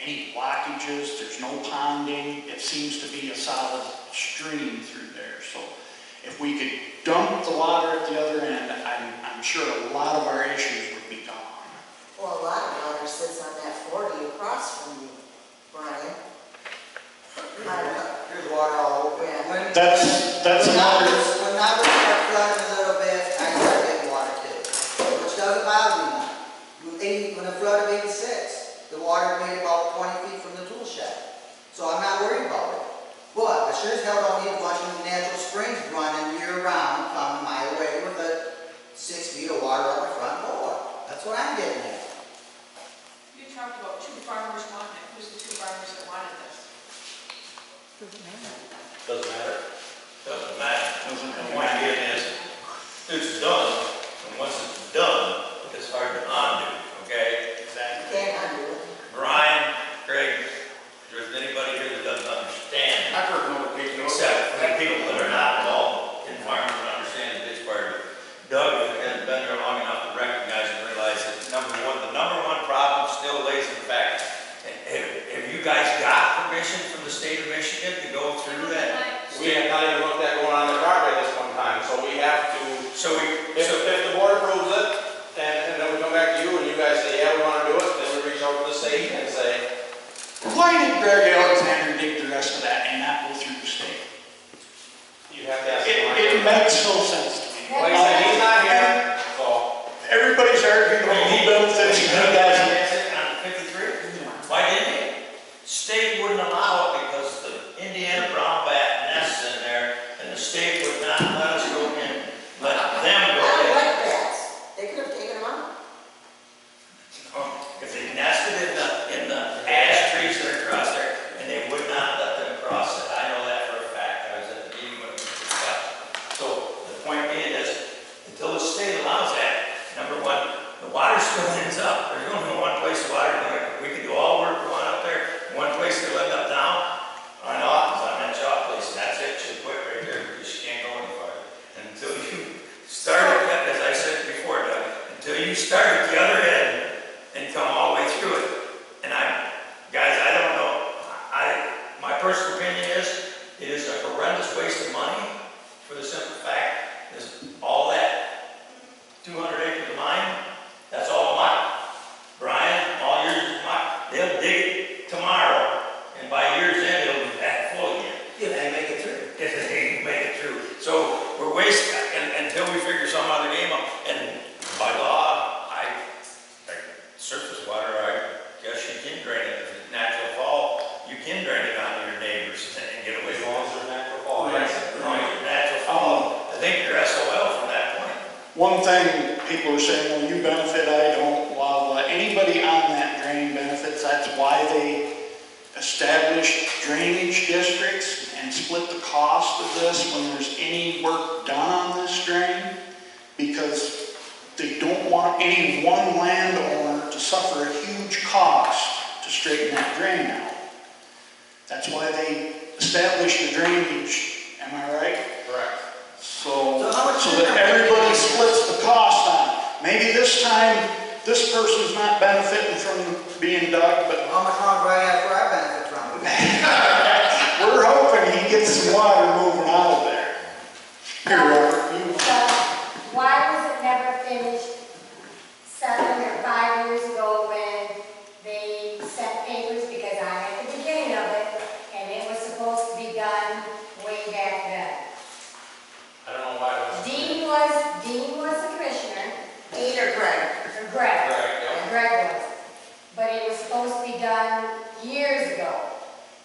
any blockages, there's no ponding. It seems to be a solid stream through there. So if we could dump the water at the other end, I'm sure a lot of our issues would be gone. Well, a lot of water sits on that 40 across from you, Brian. There's water all over. Yeah. That's another. When numbers start flooding a little bit, I start getting water too, which doesn't bother me none. When the flood of '86, the water made about 20 feet from the tool shed. So I'm not worried about it. But I sure as hell don't need a bunch of natural springs running year round coming my way with a 6 feet of water on my front door. That's what I'm getting at. You talked about 2 farmers wanting it. Who's the 2 farmers that wanted this? Doesn't matter. Doesn't matter. Doesn't The really point matter. being is, it's done, and once it's done, it's hard to undo, okay? Exactly. Can't undo it. Brian, Greg, there's anybody here that doesn't understand, I've heard notifications. except for the people that are not involved in farming and understand the ditch part of it. Doug has been there long enough to recognize and realize that the number one problem still lays in the fact, have you guys got permission from the state of Michigan to go through that? We have not even looked at going on the property at this one time, so we have to, if the board approves it, and then we come back to you and you guys say, yeah, we want to do it, then we reach out to the state and say, Why did Greg Alexander dig the rest of that and not go through the state? you have to ask. It makes no sense to me. Like I said, he's not here, so. Everybody's arguing about who benefits and who doesn't. On 53? Why didn't he? State wouldn't allow it because the Indiana brown bat nests in there, and the state would not let us go in, let them I go don't in. like bats. They could have taken them out. If they nested in the ash trees that are across there, and they would not let them cross it. I know that for a fact. I was at the meeting when it was discussed. So the point being is, until the state allows that, number one, the water still ends up. There's only one place the water going. We could do all work we want up there. One place they let up down, on Ottens, on that shop place, and that's it. Should quit right there because you can't go any farther. And until you start at, as I said before, Doug, until you start at the other end and come all the way through it. And guys, I don't know. My personal opinion is, it is a horrendous waste of money for the simple fact is all that 200 acres of mine, that's all mine. Brian, all yours is mine. They'll dig it tomorrow, and by year's end, it'll be back full again. If they make it through. If they can make it through. So we're wasting, until we figure some other game out. And by law, surface water, I guess you can drain it. If it's natural fall, you can drain it onto your neighbors and get away As from long as it. there's natural fall. Yes, as long as it's natural fall. I think you're SOL from that point. One thing people are saying, well, you benefit, I don't. Well, anybody on that drain benefits. That's why they established drainage districts and split the cost of this when there's any work done on this drain, because they don't want any one landowner to suffer a huge cost to straighten that drain out. That's why they established the drainage, am I right? Correct. So So how much that everybody splits the cost on it. Maybe this time, this person's not benefiting from being dug, but How much longer do I have for our benefit from it? we're hoping he gets some water moving out of there. Here, Robert, you. Why was it never finished 7 or 5 years ago when they sent papers, because I'm at the beginning of it, and it was supposed to be done way back then. I don't know why it was. Dean was the commissioner, Dean or Greg? or Greg. Greg, yep. And Greg was. But it was supposed to be done years ago,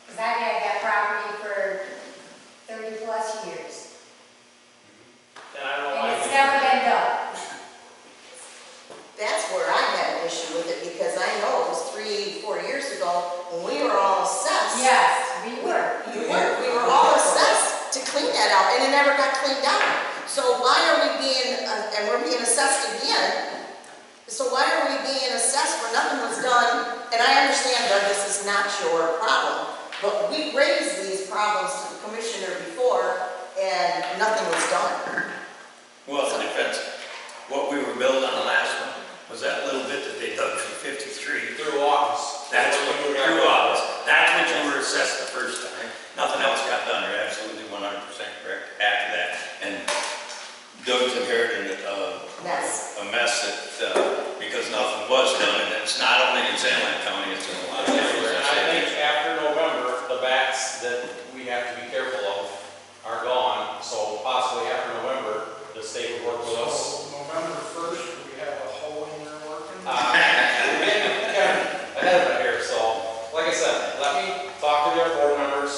because I've had that property for 30 plus years. And I don't know And why. it's never been done. That's where I had an issue with it, because I know it was 3-4 years ago when we were all assessed. Yes, we were. We were all assessed to clean that out, and it never got cleaned out. So why are we being, and we're being assessed again, so why are we being assessed where nothing was done? And I understand, Doug, this is not your problem, but we raised these problems to the commissioner before, and nothing was done. Well, in defense, what we were building on the last one was that little bit that they dug from 53. Through Ottens. That's what, through impacts that we have to be careful of are gone. So possibly after November, the state will work with us. So November 1st, we have a hole in there working? We're getting kind of ahead of it here, so like I said, let me talk to the other board members.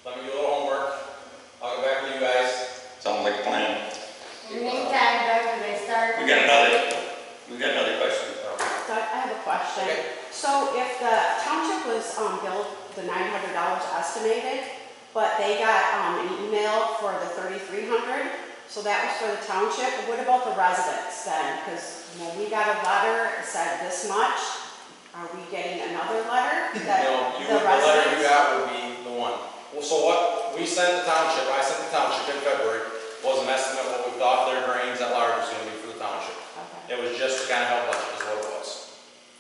Let me do a little homework. I'll get back with you guys. Sounds like a plan. In the meantime, Doug, they start. We got another question. Doug, I have a question. Okay. So if the township was billed the $900 estimated, but they got an email for the $3,300, so that was for the township, what about the residents then? Because when we got a letter, it said this much, are we getting another letter? That No, the the letter you residents- got would be the one. Well, so what we sent the township, I sent the township in February, was an estimate what we thought their drains at large was gonna be for the township. Okay, It was just to kind of help budget is what it was.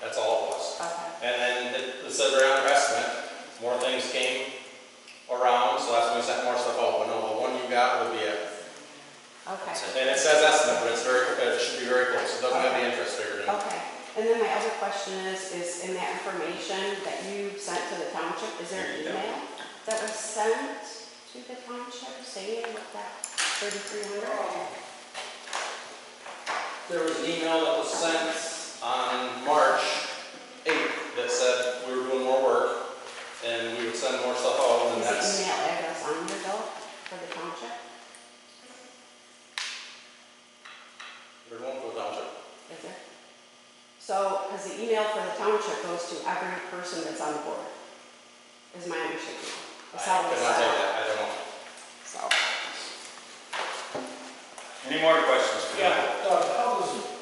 That's all it was. okay, And then it said around their estimate, more things came around, so that's when we sent more stuff out. But no, the one you got would be it. okay, And it says estimate, but it should be very close. It doesn't have the interest figured in. okay. And then my other question is in that information that you sent to the township, is there an email that was sent to the township saying what that $3,300? There was an email that was sent on March 8th that said we were doing more work and we would send more stuff out, and Is that's, the email address on your bill for the township? we're going for the township. Is there? So, because the email for the township goes to every person that's on the board, is my understanding. I That's how it could was not set take up. that, I don't know. So, Any more questions for Yeah, Doug? Doug,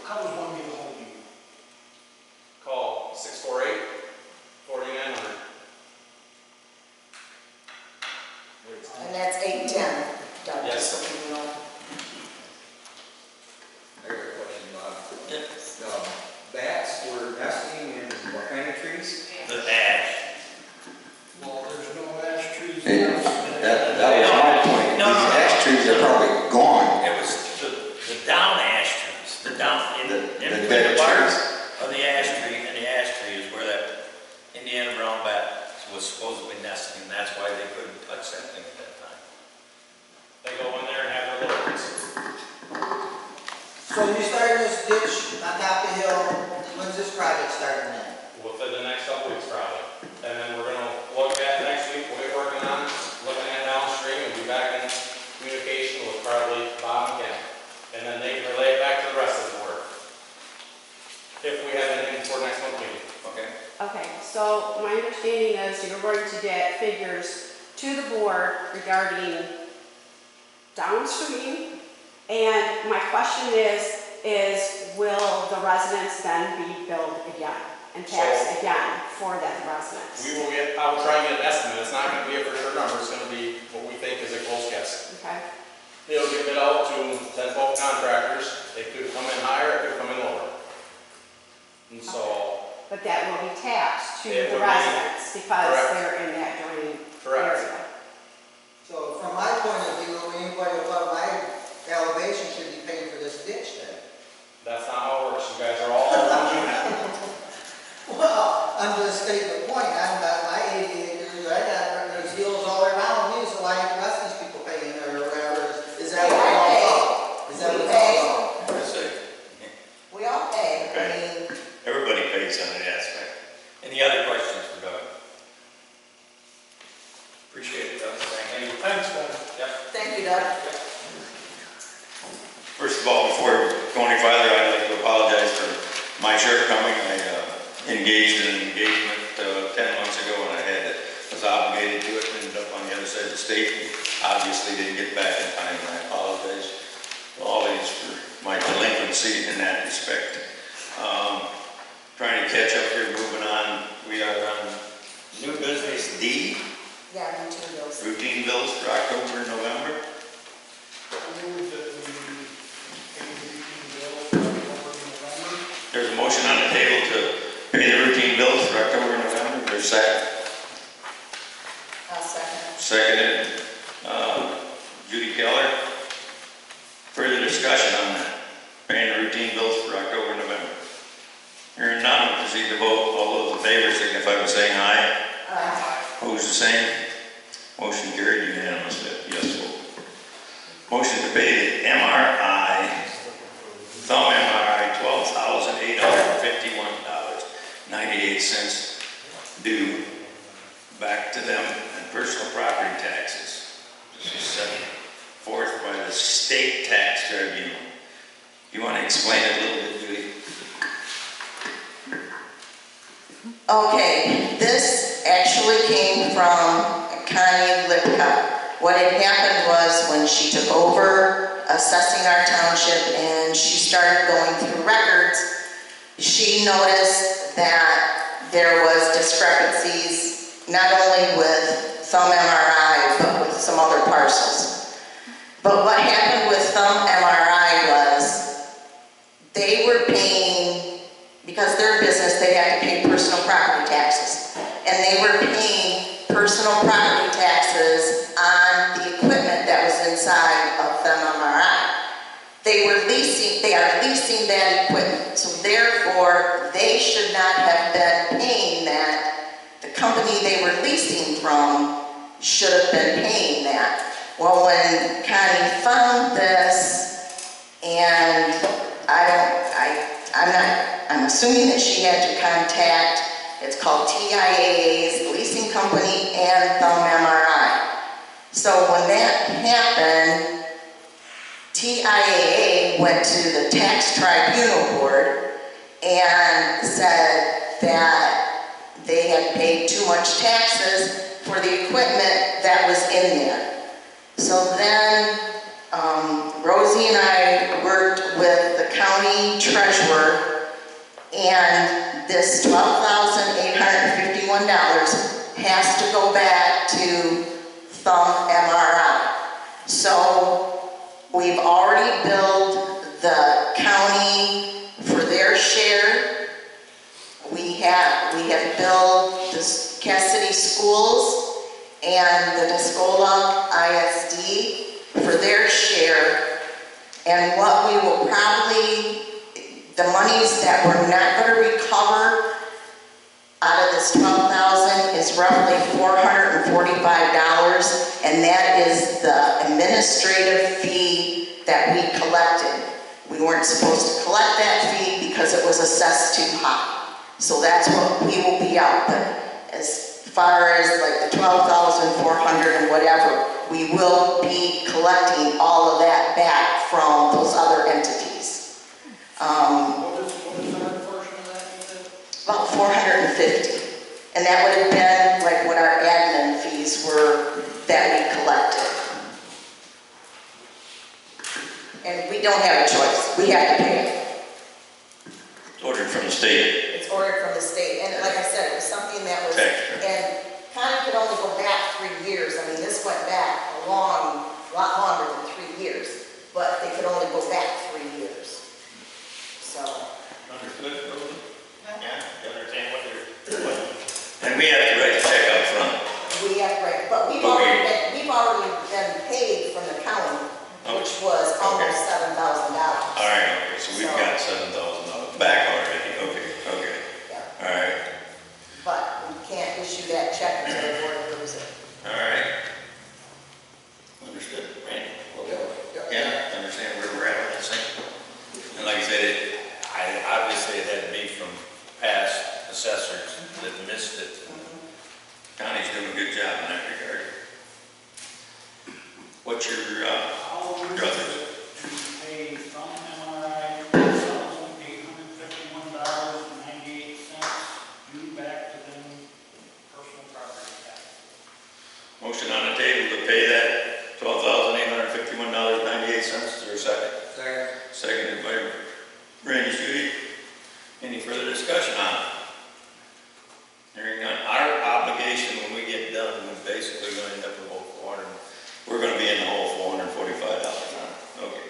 how does one get a hold of you? Call 648-4900. And that's 810, Doug, Yes. just so you know. I got a question, Bob. Yeah. Bats were nesting in what kind of trees? The ash. Well, there's no ash trees. That was my point. No, no, These no. ash trees are probably gone. It was the down ash trees, the down, in The between dead the bark trees. of the ash tree and the ash tree is where that Indiana brown bat was supposedly nesting, and that's why they couldn't touch that thing at that time. They go in there and have their little ones. So you started this ditch on top of the hill, when's this project starting then? Within the next couple weeks probably. And then we're gonna look at next week, what we're working on, looking at downstream, and be back in communication with probably Bob and Ken. And then they can relay it back to the rest of the board. If we have anything for next month's meeting. Okay. okay, so my understanding is you're going to get figures to the board regarding downstream. And my question is will the residents then be billed again and taxed again for that residents? We will get, I will try and get an estimate. It's not gonna be a for sure number. It's gonna be what we think is a close guess. Okay, It'll give it out to 10, 12 contractors. They could come in higher, it could come in lower. And so, but that will be taxed to It the would be. residents because Correct. they're in that drain Correct. area. So from my point of view, anybody above my elevation should be paying for this ditch then. that's not how it works. You guys are all on one unit. Well, I'm just stating the point, I'm not, my 88 acres, I got, there's hills all around me, so why aren't the rest of these people paying or whatever? Is that what it's all about? Is that what it's all about? I say, We all pay, I Okay. mean, everybody pays on that aspect. Any other questions for Doug? Appreciate it, Doug. Thank you. Thanks, Doug. Yep. thank you, Doug. First of all, before going any farther, I'd like to apologize for my shortcoming. I engaged in an engagement 10 months ago, and was obligated to it, ended up on the other side of the state, and obviously didn't get back in time, and I apologize to all these for my delinquency in that respect. Trying to catch up here, moving on. We are on new business D, Yeah, me too, Bill. routine bills for October and November. I move that we pay the routine bill for October and November. There's a motion on the table to pay the routine bills for October and November. There's second. I'll second. Seconded. Judy Keller. Further discussion on that? Paying the routine bills for October and November. Hearing none, we'll proceed to vote. All those in favor signify by saying aye. Opposed, Opposed, the same. Motion carried unanimously. Yes vote. Motion to pay the MRI, thumb MRI, $12,851.98 due back to them in personal property taxes. This was set forth by the state tax tribunal. You want to explain it a little bit, Judy? Okay, this actually came from Connie Lipka. What had happened was when she took over assessing our township and she started going through records, she noticed that there was discrepancies not only with thumb MRI but with some other parcels. But what happened with thumb MRI was they were paying, because they're a business, they have to pay personal property taxes. And they were paying personal property taxes on the equipment that was inside of the MRI. They are leasing that equipment, so therefore they should not have been paying that. The company they were leasing from should have been paying that. Well, when Connie found this, and I'm assuming that she had to contact, it's called TIAA's leasing company and thumb MRI. So when that happened, TIAA went to the tax tribunal board and said that they had paid too much taxes for the equipment that was in there. So then Rosie and I worked with the county treasurer, and this $12,851 has to go back to thumb MRI. So we've already billed the county for their share. We have billed the Cass City Schools and the Descola ISD for their share. And what we will probably, the monies that we're not going to recover out of this $12,000 is roughly $445, and that is the administrative fee that we collected. We weren't supposed to collect that fee because it was assessed too high. So that's what we will be out. But as far as like the $12,400 and whatever, we will be collecting all of that back from those other entities. What is our portion of that, you said? About $450. And that would have been like what our admin fees were that we collected. And we don't have a choice. We have to pay it. It's ordered from the state. It's ordered from the state. And like I said, it was something that was, Texture. and Connie could only go back 3 years. I mean, this went back a lot longer than 3 years. But they could only go back 3 years. So. Understood, Rosie? Yeah, you understand what they're doing. And we have to write a check up front. We have, right, but we've already been paid from the county, which was almost $7,000. All right, okay, so we've got $7,000 back already. Okay. Yeah. All right. But we can't issue that check until the board approves it. All right. Understood, Randy? Yeah, understand where we're at with this thing. And like I said, Obviously, it had to be from past assessors that missed it. Connie's doing a good job in that regard. What's your druthers? To pay thumb MRI, $1,851.98 due back to them personal property tax. Motion on the table to pay that $12,851.98. Is there a second? Second. Seconded by Randy Judy. Any further discussion on it? Hearing none. Our obligation when we get done is basically going to end up with about $400. We're going to be in the whole $445 on it. Okay.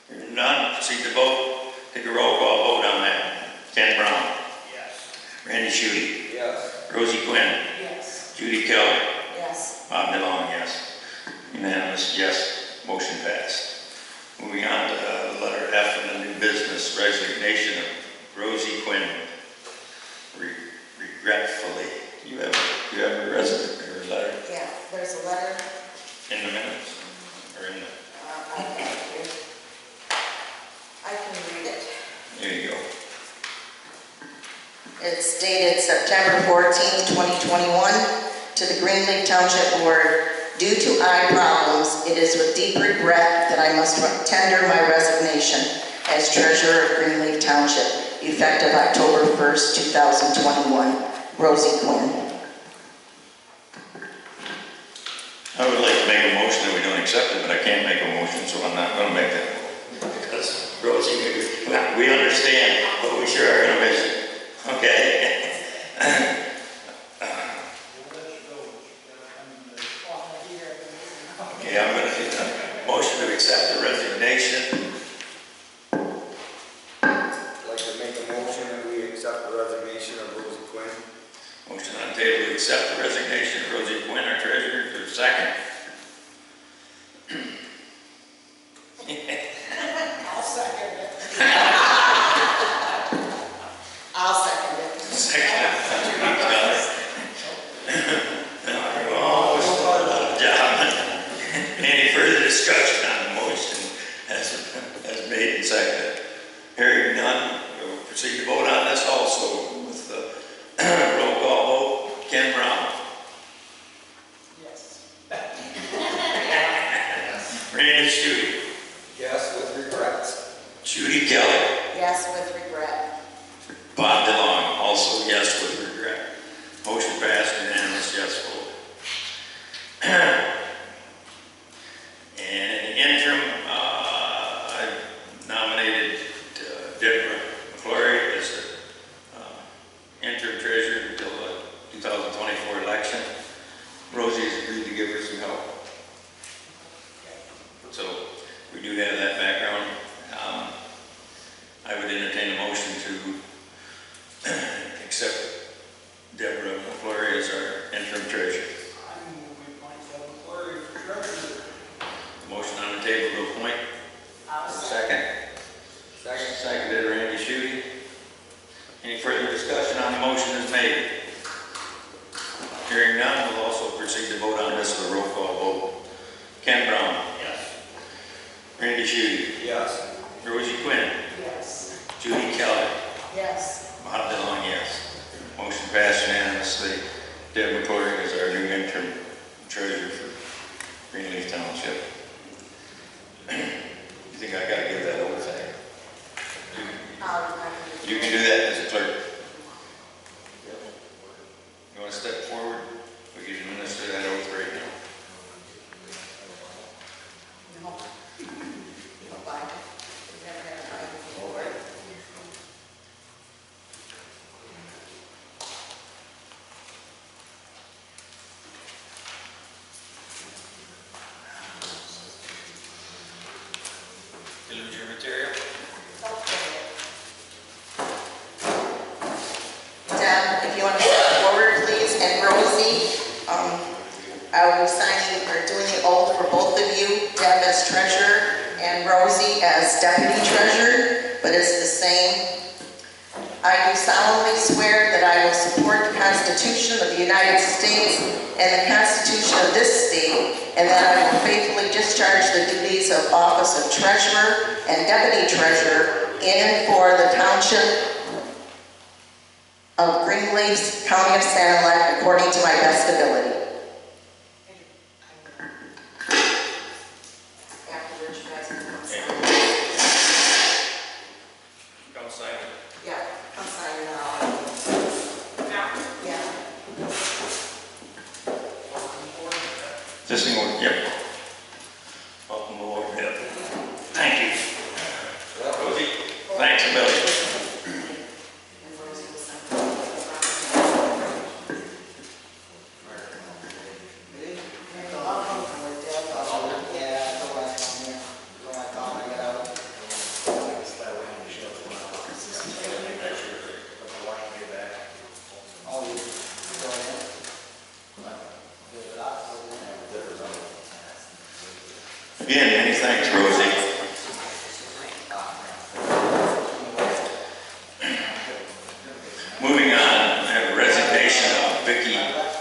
Hearing none. Proceed to vote. Take a roll call vote on that. Ken Brown. Yes. Randy Judy. Yes. Rosie Quinn. Yes. Judy Keller. Yes. Bob DeLong, yes. Unanimous, yes. Motion passed. Moving on to letter F in the new business, resignation of Rosie Quinn. Regretfully you have a resident or a letter Yeah, there's a letter. in the minutes or in the, I have it here. I can read it. there you go. It's dated September 14th, 2021, to the Greenleaf Township Board. Due to eye problems, it is with deep regret that I must tender my resignation as treasurer of Greenleaf Township, effective October 1st, 2021. Rosie Quinn. I would like to make a motion that we don't accept it, but I can't make a motion, so I'm not gonna make that. Because Rosie, we understand, but we sure are gonna miss it. Okay? Okay, I'm gonna do a motion to accept the resignation. I'd like to make a motion that we accept the resignation of Rosie Quinn. Motion on the table to accept the resignation of Rosie Quinn, our treasurer, for a second. I'll second it. I'll second it. Second. Oh, it's a job. Any further discussion on the motion as made and seconded? Hearing none, we'll proceed to vote on this also with the roll call vote. Ken Brown. Yes. Randy Stewart. Yes, with regrets. Judy Kelly. Yes, with regret. Bob DeLong, also yes with regret. Motion passed, unanimous yes vote. And in the interim, I've nominated Deborah McClory as the interim treasurer until the 2024 election. Rosie has agreed to give her some help. So we do have that background. I would entertain a motion to accept Deborah McClory as our interim treasurer. I move we appoint Deb McClure for treasurer. Motion on the table to appoint. Second. Seconded Randy Schutte. Any further discussion on the motion as made? Hearing none, we'll also proceed to vote on this with a roll call vote. Ken Brown. Yes. Randy Schutte. Yes. Rosie Quinn. Yes. Judy Kelly. Yes. Bob DeLong, yes. Motion passed unanimously. Deb McClory is our new interim treasurer for Greenleaf Township. You think I gotta give that over thing? You can do that as a clerk. You wanna step forward? We can administer that oath right now. No. Bye. We've never had a Bible before. You lose your material? Deb, if you want to step forward, please, and Rosie, I will be signing or doing the oath for both of you, Deb as treasurer and Rosie as deputy treasurer, but it's the same. I do solemnly swear that I will support the Constitution of the United States and the Constitution of this state, and that I will faithfully discharge the duties of office of treasurer and deputy treasurer in and for the township of Greenleaf, County of Sanilac, according to my best ability. Afterwards, you guys can come sign. Come sign it. Yeah, come sign it now. Yeah. This thing will, yep. Welcome aboard, yep. Thank you. Rosie, thanks a million. And Rosie will sign. I'll come forward, Deb. Yeah, the last one here. So I thought I got out. Oh, you go ahead. Give it up. Again, many thanks, Rosie. Moving on, I have a resignation of Vicky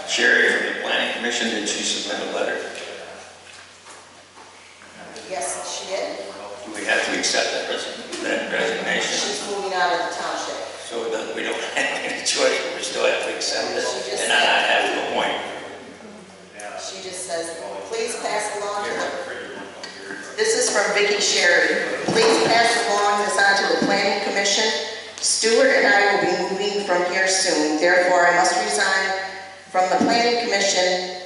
Sherry from the Planning Commission, did she submit a letter? Yes, she did. Do we have to accept that resignation? She's moving out of the township. So we don't have any choice, but we still have to accept it, She just and I have to appoint. She just says, please pass along to the... This is from Vicky Sherry. Please pass along this on to the Planning Commission. Stuart and I will be moving from here soon. Therefore, I must resign from the Planning Commission.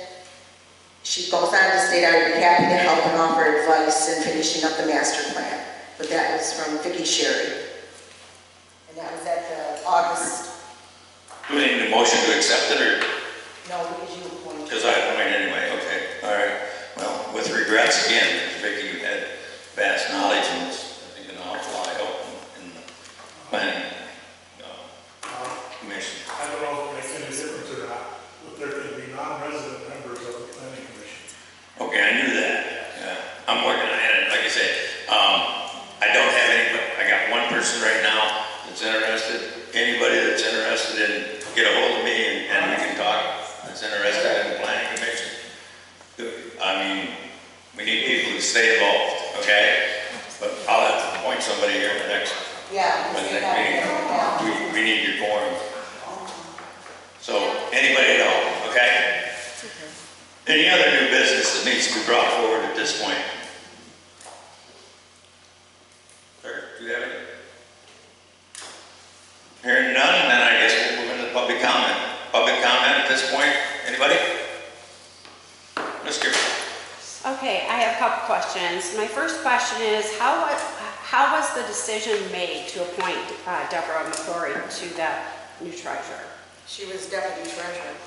She goes on to state, I would be happy to help and offer advice in finishing up the master plan. But that was from Vicky Sherry. And that was at the August... Do we need a motion to accept it, or? No, because you appointed. Because I appointed anyway, okay, all right. Well, with regrets again, because Vicky, you had vast knowledge and was, I think, an awful lot of help in the planning commission. I don't know if it makes any difference or not, but there can be non-resident members of the planning commission. Okay, I knew that. Yeah, I'm working on it. Like I said, I don't have any, I got one person right now that's interested. Anybody that's interested in, get a hold of me and we can talk. That's interested in the planning commission. I mean, we need people to stay involved, okay? But I'll have to appoint somebody here in the next, meeting. We need your quorum. So, anybody at all, okay? Any other new business that needs to be brought forward at this point? Sir, do you have any? Hearing none, then I guess we'll move into public comment. Public comment at this point, anybody? Ms. Gifford. Okay, I have a couple questions. My first question is, how was the decision made to appoint Deborah McCrory to the new treasurer? She was deputy treasurer.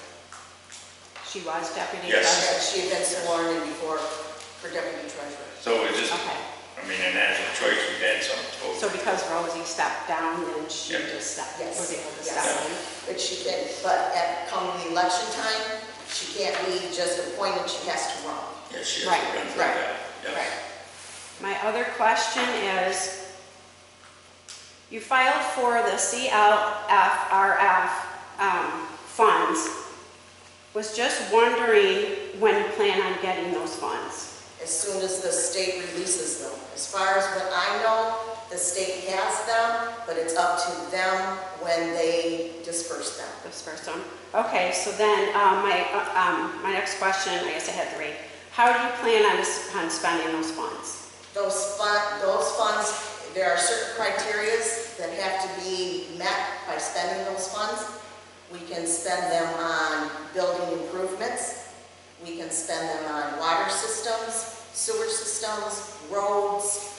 She was deputy Yes. treasurer? She had been sworn in before for deputy treasurer. So we just, Okay, I mean, in as a choice, we had some. so because Rosie stepped down, then she Yep. just stepped, Yes. was able to Yes. step in? But she can, but at come the election time, she can't be just appointed, she has to run. Yes, she has Right, to run for right, that. Yep. right. My other question is, you filed for the CLFRF funds. Was just wondering when you plan on getting those funds. As soon as the state releases them. As far as what I know, the state has them, but it's up to them when they disperse them. Disperse them. Okay, so then my next question, I guess I had three. How do you plan on spending those funds? Those funds, there are certain criterias that have to be met by spending those funds. We can spend them on building improvements. We can spend them on water systems, sewer systems, roads,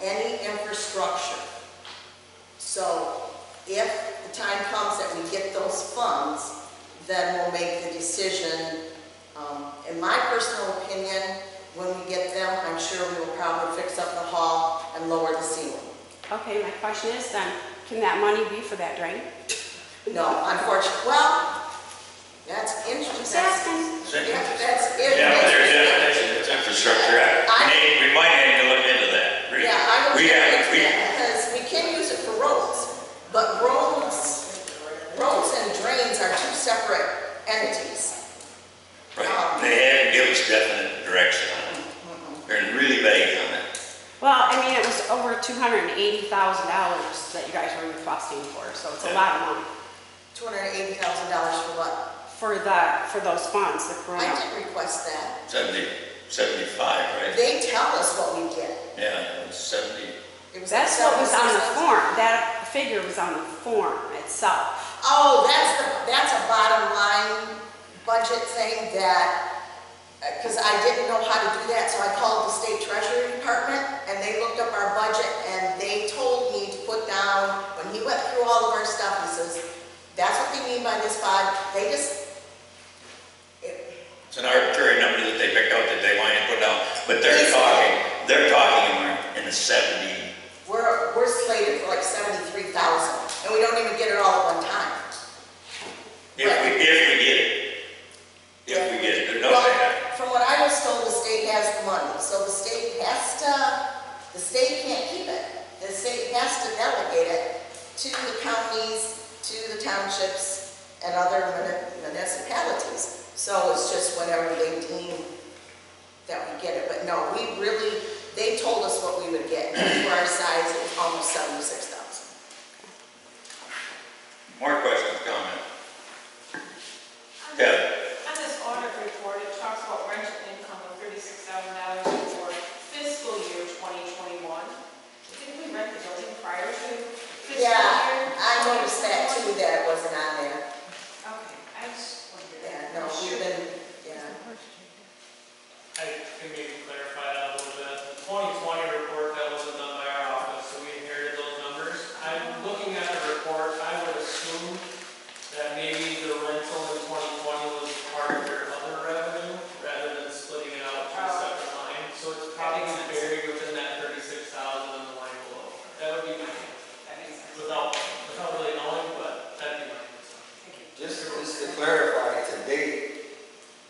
any infrastructure. So if the time comes that we get those funds, then we'll make the decision. In my personal opinion, when we get them, I'm sure we will probably fix up the hall and lower the ceiling. Okay, my question is then, can that money be for that drain? No, unfortunately, well, that's interesting. Just asking. Yeah, that's it. Yeah, but there's definition, it's infrastructure act. We might need to look into that. Really. Yeah, I would We look have, into that, because we can use it for roads, but roads and drains are two separate entities. right, they haven't given us definite direction on it. They're really vague on it. Well, I mean, it was over $280,000 that you guys were requesting for, so it's a lot of money. $280,000 for what? For those funds, the I corona. didn't request that. 75, right? They tell us what we get. Yeah, it was 70. It was That's like what was on the 76. form. That figure was on the form itself. Oh, that's a bottom line budget thing that, because I didn't know how to do that, so I called the state treasury department and they looked up our budget and they told me to put down, when he went through all of our stuff, he says, that's what they mean by this bond. They just, It's an arbitrary number that they picked out that they want to put down, but they're talking in the 70. we're slated for like 73,000 and we don't even get it all at one time. If we get it. If we get it, there's no Well, way. from what I was told, the state has the money, so the state can't keep it. The state has to delegate it to the counties, to the townships, and other municipalities. So it's just whenever they deem that we get it. But no, we really, they told us what we would get. And for our size, it was almost 76,000. More questions, comments? Kevin? On this audit report, it talks about rental income of $36,000 for fiscal year 2021. Didn't we rent the building prior to fiscal year? Yeah, I noticed that too, that it wasn't on there. Okay, I just wondered. Yeah, no, we've been, yeah. I can maybe clarify that a little bit. The 2020 report, that wasn't done by our office, so we inherited those numbers. I'm looking at the report, I would assume that maybe the rental in 2020 was part of their other revenue, rather than splitting it out to a separate line. So it's probably buried within that 36,000 in the line below. That would be my guess. Without really knowing, but that'd be my guess. Just to clarify, to date,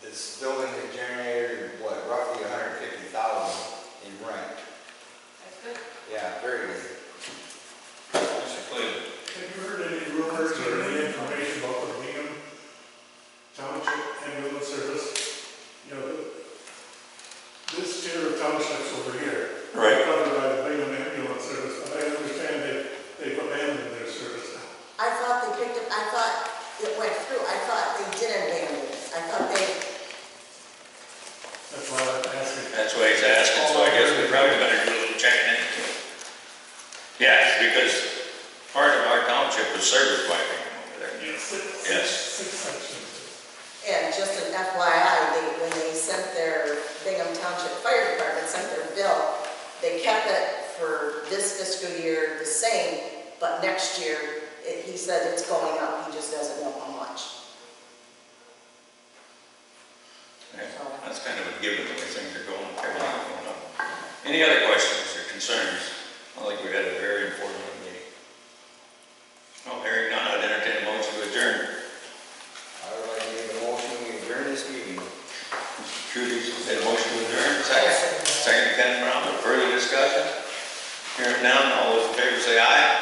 this building has generated, what, roughly 150,000 in rent. That's good. Yeah, very good. Mr. Cleveland? Have you heard any rumors or any information about the Bingham Township ambulance service? You know, this tier of townships over here. Right. Covered by the Bingham ambulance service, but I understand they've abandoned their service now. I thought they picked up, I thought it went through. I thought they did abandon it. I thought they, That's why I'm asking. That's why he's asking, so I guess we probably better do a little checking into it. Yeah, because part of our township was serviced by Bingham over there. Yes. Six sections. and just an FYI, when they sent their Bingham Township Fire Department sent their bill, they kept it for this fiscal year the same, but next year, he said it's going up, he just doesn't know how much. Yeah, that's kind of a given, the way things are going, everything's going up. Any other questions or concerns? I think we had a very informative meeting. Oh, hearing none, I'd entertain a motion to adjourn. I would like to make a motion, we adjourn this meeting. Mr. Trudeau made a motion to adjourn, second. Second, Ken Brown, further discussion? Hearing none, all those in favor say aye.